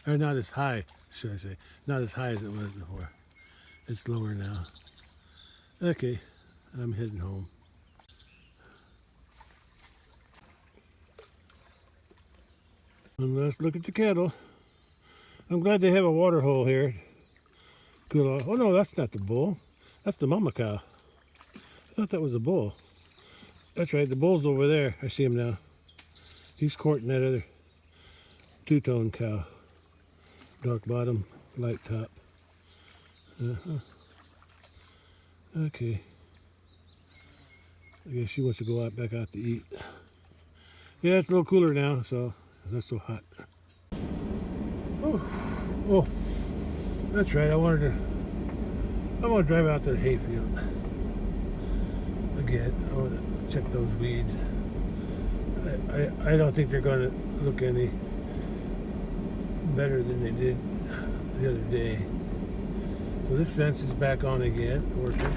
Or not as high, should I say. Not as high as it was before. It's lower now. Okay, I'm heading home. And let's look at the cattle. I'm glad they have a water hole here. Good. Oh no, that's not the bull. That's the mama cow. I thought that was a bull. That's right, the bull's over there. I see him now. He's courting that other two-tone cow. Dark bottom, light top. Okay. I guess she wants to go back out to eat. Yeah, it's a little cooler now, so it's not so hot. Oh, that's right. I want to drive out to the hayfield again. I want to check those weeds. I don't think they're going to look any better than they did the other day. So this fence is back on again, working.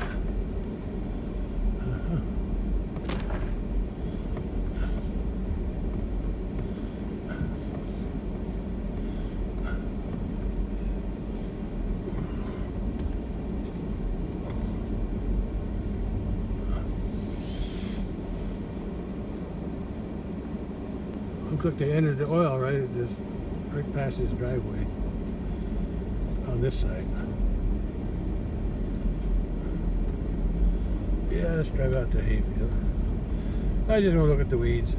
Looks like they entered the oil right past his driveway on this side. Yeah, let's drive out to hayfield. I just want to look at the weeds.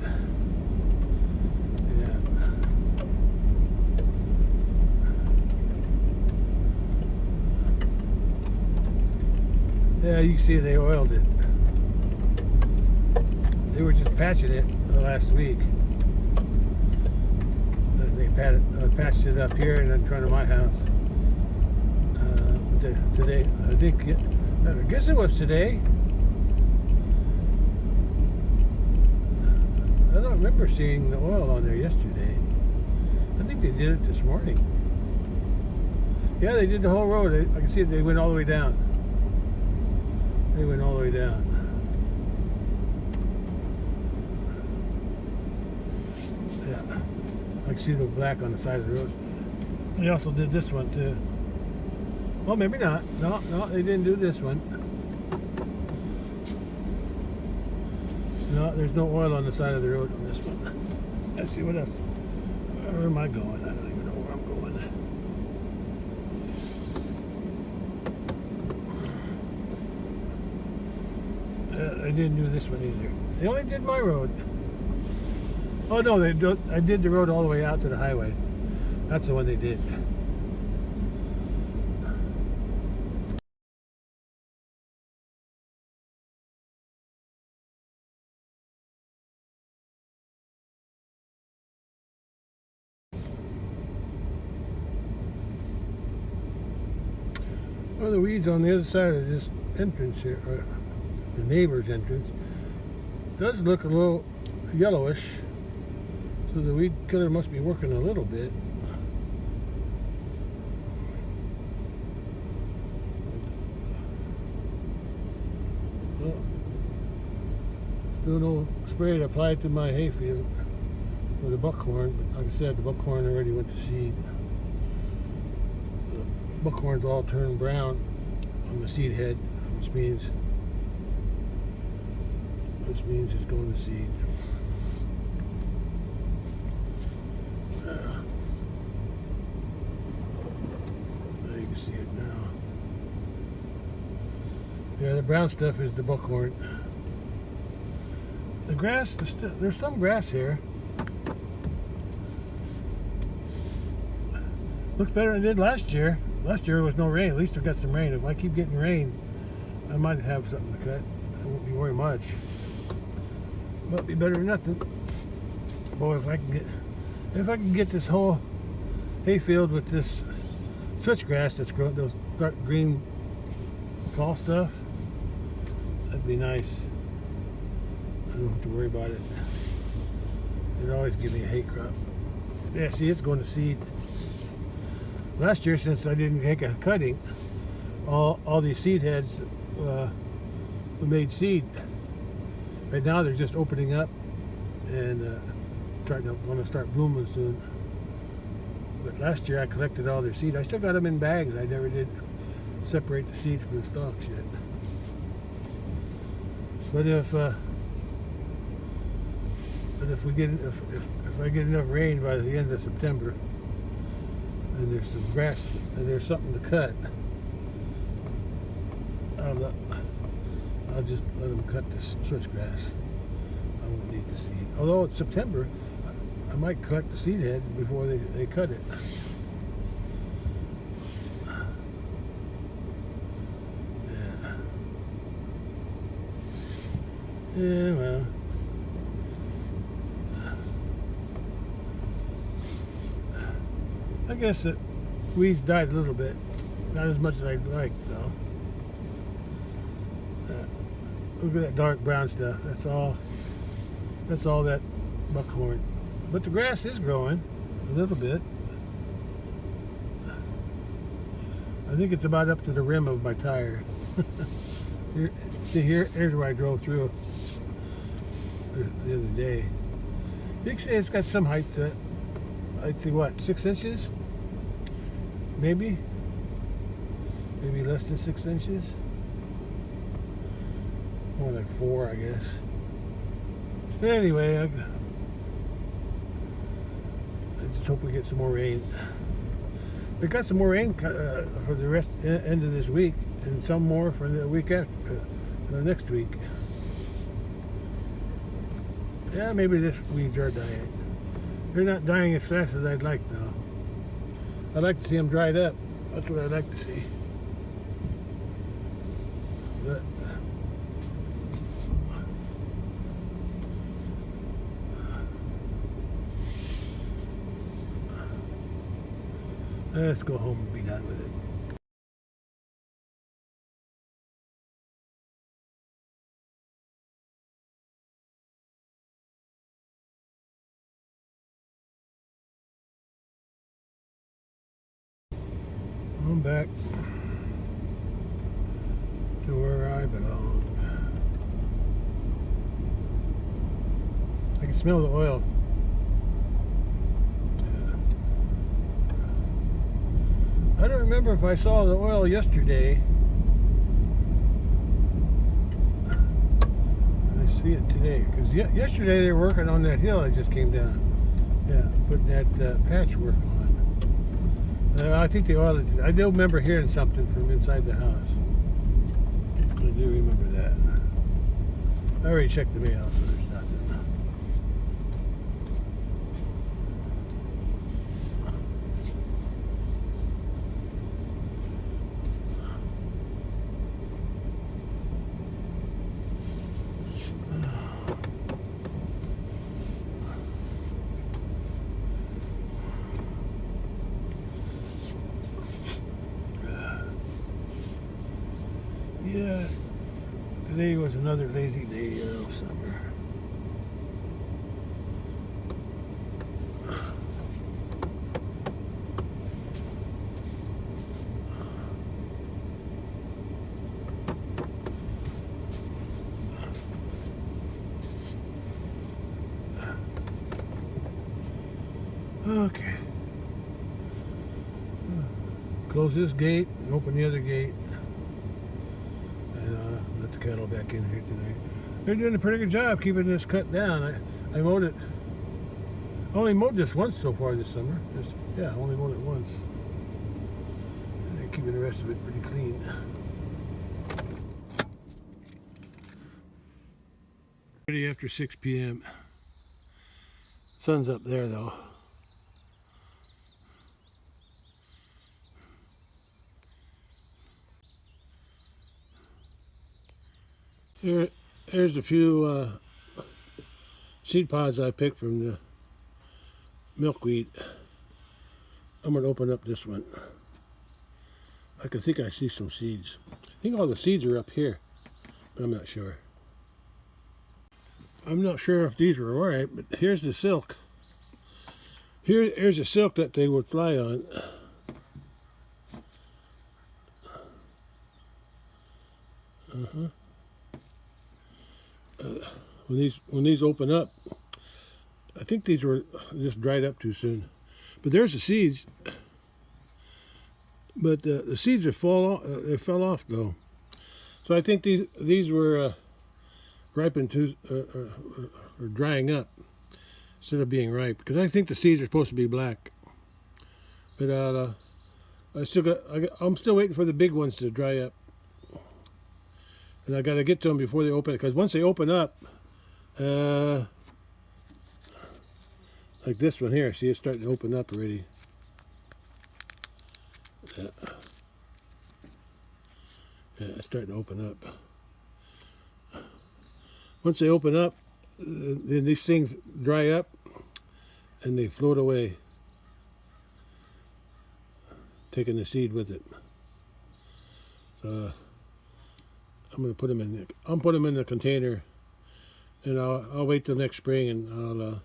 Yeah, you can see they oiled it. They were just patching it last week. They patched it up here and in front of my house. Today, I guess it was today. I don't remember seeing the oil on there yesterday. I think they did it this morning. Yeah, they did the whole road. I can see it. They went all the way down. They went all the way down. Yeah, I can see the black on the side of the road. They also did this one too. Well, maybe not. No, they didn't do this one. No, there's no oil on the side of the road on this one. Let's see what else. Where am I going? I don't even know where I'm going. I didn't do this one either. They only did my road. Oh no, I did the road all the way out to the highway. That's the one they did. Well, the weeds on the other side of this entrance here, or the neighbor's entrance, does look a little yellowish. So the weed killer must be working a little bit. Well, still no spray to apply to my hayfield with the buckhorn, but like I said, the buckhorn already went to seed. The buckhorns all turned brown on the seed head, which means it's going to seed. There you can see it now. Yeah, the brown stuff is the buckhorn. The grass, there's some grass here. Looks better than it did last year. Last year there was no rain. At least we got some rain. If I keep getting rain, I might have something to cut. It won't be very much, but it'll be better than nothing. Boy, if I can get this whole hayfield with this switchgrass that's growing, those dark green fall stuff, that'd be nice. I don't have to worry about it. It'd always give me a hay crop. Yeah, see, it's going to seed. Last year, since I didn't make a cutting, all these seed heads made seed. Right now, they're just opening up and going to start blooming soon. But last year, I collected all their seed. I still got them in bags. I never did separate the seed from the stalks yet. But if I get enough rain by the end of September, and there's some grass and there's something to cut, I'll just let them cut the switchgrass. I won't need the seed. Although it's September, I might collect the seed head before they cut it. Yeah, well. I guess the weeds died a little bit. Not as much as I'd like, though. Look at that dark brown stuff. That's all that buckhorn. But the grass is growing a little bit. I think it's about up to the rim of my tire. Here's where I drove through the other day. You can say it's got some height to it. I'd say what, 6 inches? Maybe less than 6 inches. More like 4, I guess. But anyway, I just hope we get some more rain. We got some more rain for the end of this week, and some more for the week after, next week. Yeah, maybe this weeds are dying. They're not dying as fast as I'd like, though. I'd like to see them dried up. That's what I'd like to see. But Let's go home and be done with it. I'm back to where I belong. I can smell the oil. I don't remember if I saw the oil yesterday. I see it today because yesterday they were working on that hill I just came down. Yeah, putting that patchwork on. I think the oil. I do remember hearing something from inside the house. I do remember that. I already checked the mail, so there's nothing. Yeah, today was another lazy day of summer. Okay. Close this gate and open the other gate. And let the cattle back in here tonight. They're doing a pretty good job keeping this cut down. I mowed it. I only mowed this once so far this summer. I only mowed it once. And they're keeping the rest of it pretty clean. Pretty after 6 p.m. Sun's up there though. Here's a few seed pods I picked from the milkweed. I'm going to open up this one. I think I see some seeds. I think all the seeds are up here, but I'm not sure. I'm not sure if these are alright, but here's the silk. Here's the silk that they would fly on. When these open up, I think these were just dried up too soon. But there's the seeds. But the seeds they fell off though. So I think these were ripened too, or drying up instead of being ripe. Because I think the seeds are supposed to be black. But I'm still waiting for the big ones to dry up. And I got to get to them before they open. Because once they open up, like this one here, see it's starting to open up already. Yeah, it's starting to open up. Once they open up, then these things dry up and they float away, taking the seed with it. I'm going to put them in. I'll put them in the container, and I'll wait till next spring, and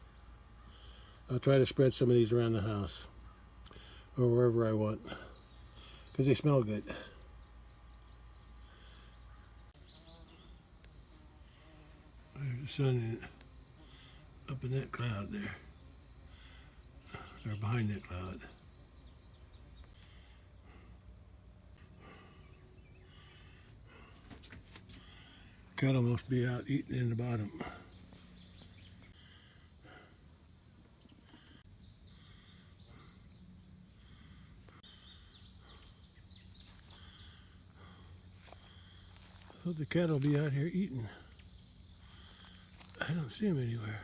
I'll try to spread some of these around the house or wherever I want, because they smell good. There's the sun up in that cloud there, or behind that cloud. Cattle must be out eating in the bottom. I thought the cattle be out here eating. I don't see them anywhere.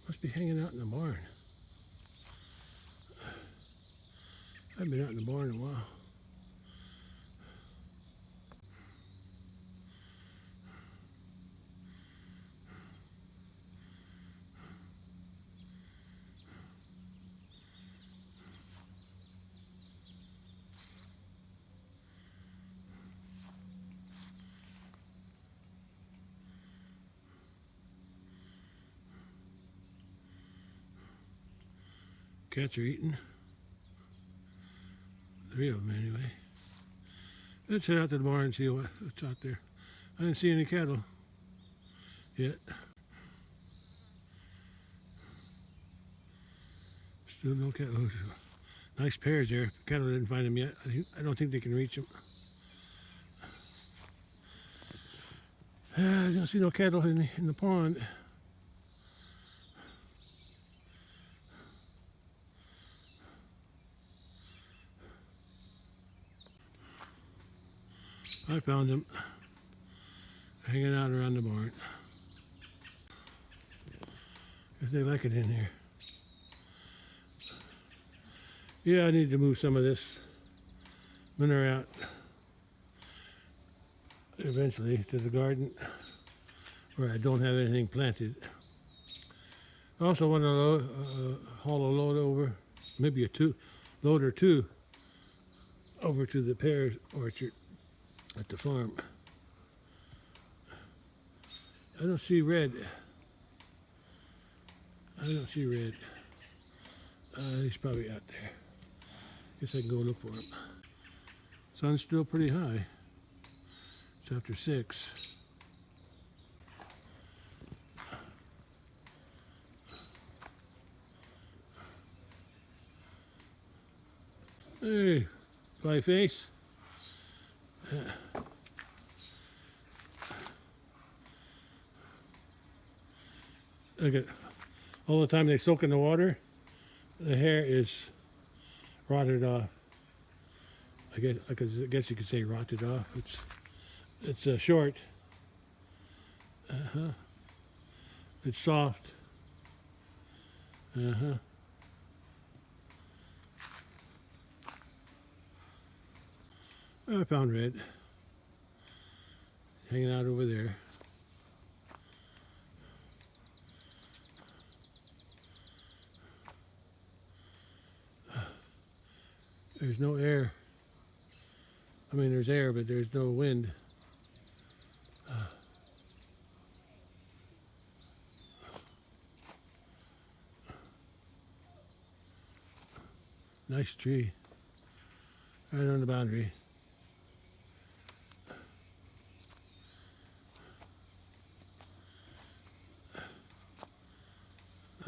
Must be hanging out in the barn. I haven't been out in the barn in a while. Cats are eating. 3 of them anyway. Let's head out to the barn and see what's out there. I didn't see any cattle yet. Still no cattle. Nice pairs there. Cattle didn't find them yet. I don't think they can reach them. I don't see no cattle in the pond. I found them hanging out around the barn. Guess they like it in here. Yeah, I need to move some of this manure out eventually to the garden where I don't have anything planted. I also want to haul a load over, maybe a load or two, over to the pears orchard at the farm. I don't see red. I don't see red. He's probably out there. Guess I can go look for him. Sun's still pretty high. It's after 6. Hey, fly face. Look at all the time they soak in the water, the hair is rotted off. I guess you could say rotted off. It's short. It's soft. I found red hanging out over there. There's no air. I mean, there's air, but there's no wind. Nice tree. Right on the boundary.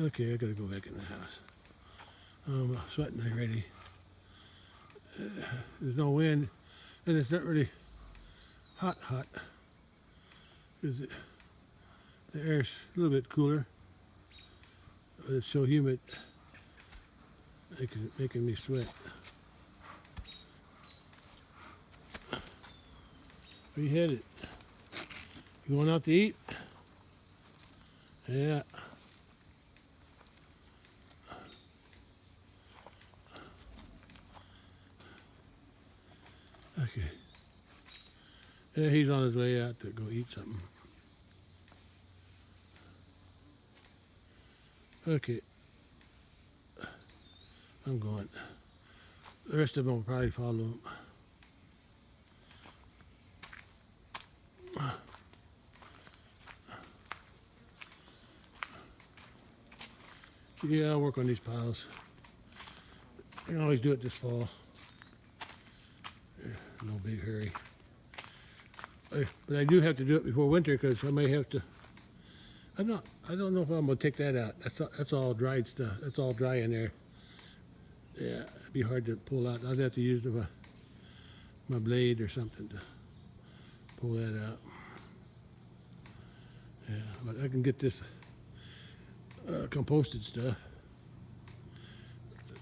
Okay, I gotta go back in the house. I'm sweating already. There's no wind, and it's not really hot, because the air's a little bit cooler, but it's so humid, making me sweat. Where you headed? You going out to eat? Yeah. Okay. Yeah, he's on his way out to go eat something. Okay. I'm going. The rest of them will probably follow him. Yeah, I'll work on these piles. I can always do it this fall. No big hurry. But I do have to do it before winter because I may have to. I don't know if I'm gonna take that out. That's all dried stuff. That's all dry in there. Yeah, it'd be hard to pull out. I'd have to use my blade or something to pull that out. Yeah, but I can get this composted stuff.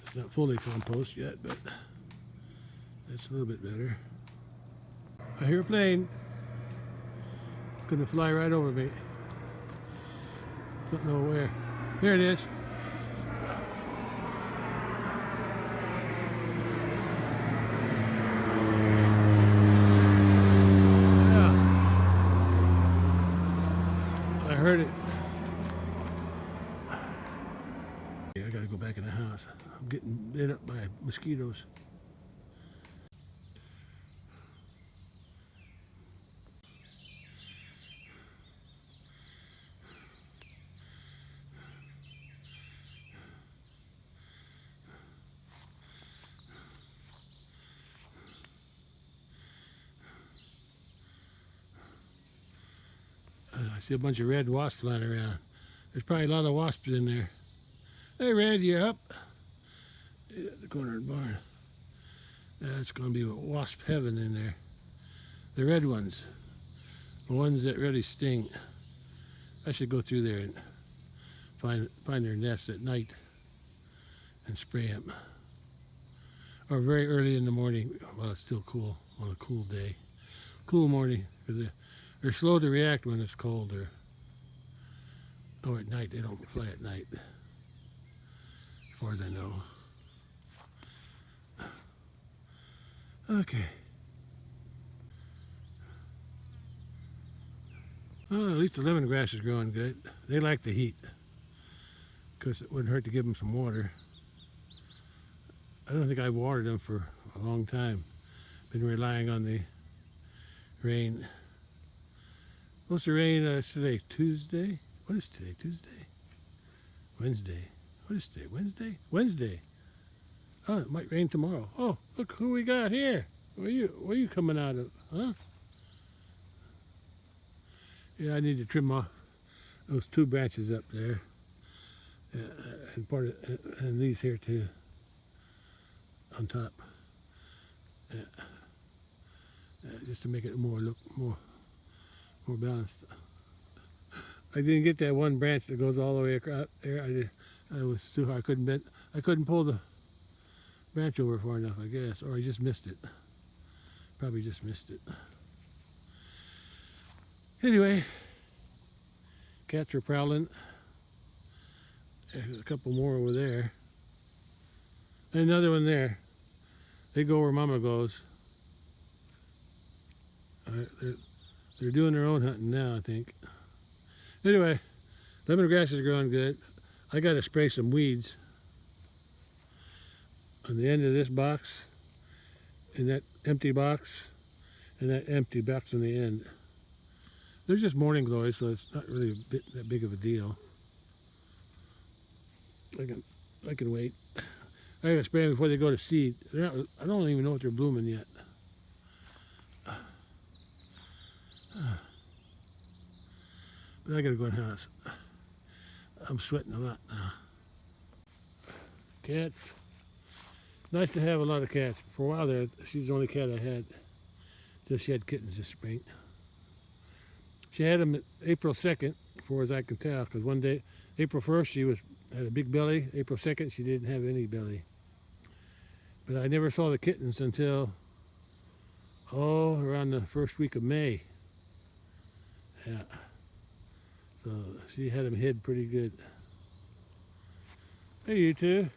It's not fully compost yet, but it's a little bit better. I hear a plane. It's gonna fly right over me. Don't know where. Here it is. Yeah. I heard it. I gotta go back in the house. I'm getting bit up by mosquitoes. See a bunch of red wasps flying around. There's probably a lot of wasps in there. Hey, Red, you up? Yeah, the corner of the barn. That's going to be wasp heaven in there. The red ones. The ones that really sting. I should go through there and find their nests at night and spray them. Or very early in the morning while it's still cool, on a cool day. Cool morning, because they're slow to react when it's cold. Or at night, they don't fly at night, as far as I know. Okay. Well, at least the lemongrass is growing good. They like the heat, because it wouldn't hurt to give them some water. I don't think I've watered them for a long time. Been relying on the rain. Supposed to rain today, Tuesday? What is today? Tuesday? Wednesday. What is today? Wednesday? Wednesday. Oh, it might rain tomorrow. Oh, look who we got here. Where you coming out of? Huh? Yeah, I need to trim off those 2 branches up there. And these here too. On top. Just to make it look more balanced. I didn't get that one branch that goes all the way across there. I was too hard. I couldn't pull the branch over far enough, I guess, or I just missed it. Probably just missed it. Anyway, cats are prowling. There's a couple more over there. And another one there. They go where Mama goes. They're doing their own hunting now, I think. Anyway, lemongrass is growing good. I got to spray some weeds on the end of this box, in that empty box, and that empty box on the end. They're just morning glories, so it's not really that big of a deal. I can wait. I gotta spray them before they go to seed. I don't even know if they're blooming yet. But I gotta go in the house. I'm sweating a lot now. Cats. Nice to have a lot of cats. For a while there, she's the only cat I had. Till she had kittens this spring. She had them April 2nd, as far as I can tell, because one day, April 1st, she had a big belly. April 2nd, she didn't have any belly. But I never saw the kittens until, around the first week of May. Yeah. So she had them hid pretty good. Hey, you two.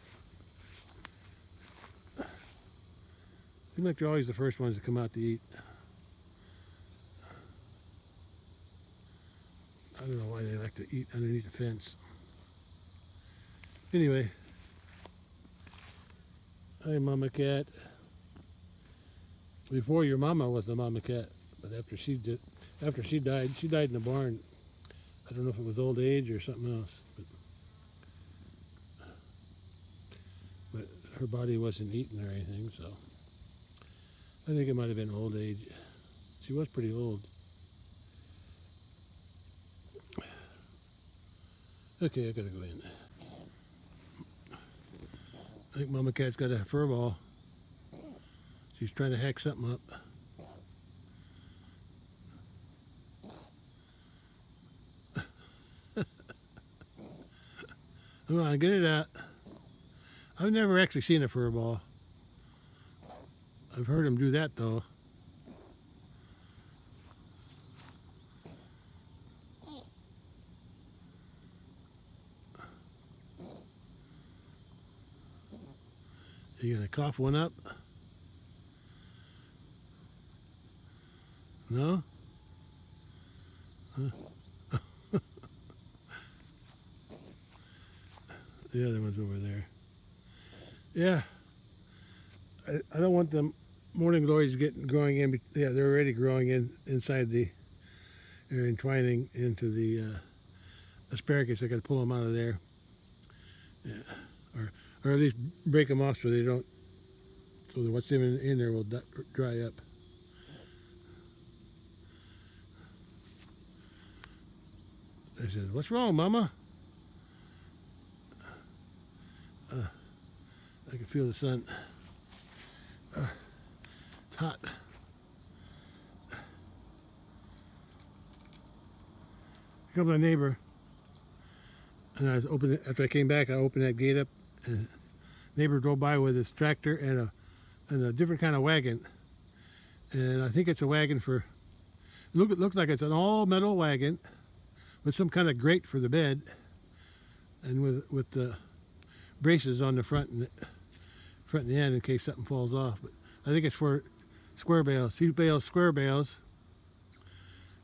Seem like they're always the first ones to come out to eat. I don't know why they like to eat underneath the fence. Anyway. Hi, Mama Cat. Before your mama was the mama cat, but after she died in the barn. I don't know if it was old age or something else, but her body wasn't eating or anything, so I think it might have been old age. She was pretty old. Okay, I gotta go in. I think Mama Cat's got a fur ball. She's trying to hack something up. Come on, get it out. I've never actually seen a fur ball. I've heard them do that though. You gonna cough one up? No? Huh? The other one's over there. Yeah. I don't want the morning glories growing in. Yeah, they're already growing inside they're entwining into the asparagus. I got to pull them out of there. Yeah. Or at least break them off so they don't, so that what's in there will dry up. I said, "What's wrong, Mama?" I can feel the sun. It's hot. Here comes my neighbor. And I was opening, after I came back, I opened that gate up, and neighbor drove by with his tractor and a different kind of wagon. And I think it's a wagon for, it looks like it's an all metal wagon with some kind of grate for the bed, and with the braces on the front and the end in case something falls off. But I think it's for square bales. He bales square bales,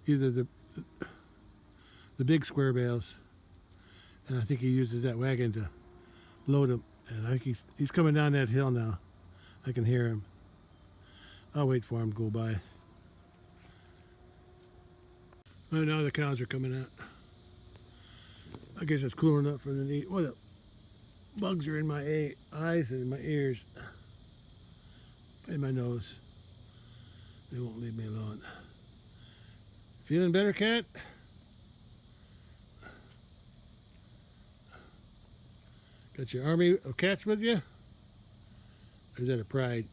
either the big square bales, and I think he uses that wagon to load them. And I think he's coming down that hill now. I can hear him. I'll wait for him to go by. Oh, now the cows are coming out. I guess it's cool enough for them to eat. What the bugs are in my eyes and in my ears, in my nose. They won't leave me alone. Feeling better, cat? Got your army of cats with you? Or is that a pride?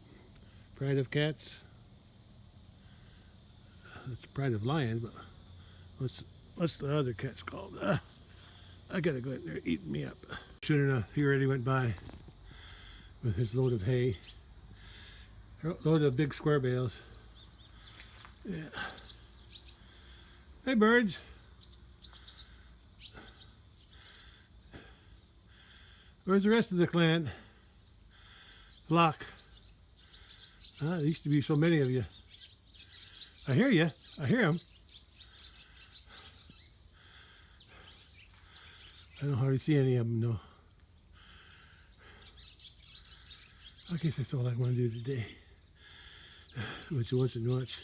Pride of cats? It's pride of lions, but what's the other cat's called? I gotta go in there eating me up. Sure enough, he already went by with his load of hay. Load of big square bales. Yeah. Hey, birds. Where's the rest of the clan? Flock. There used to be so many of you. I hear you. I hear them. I don't hardly see any of them, though. I guess that's all I want to do today, which wasn't much.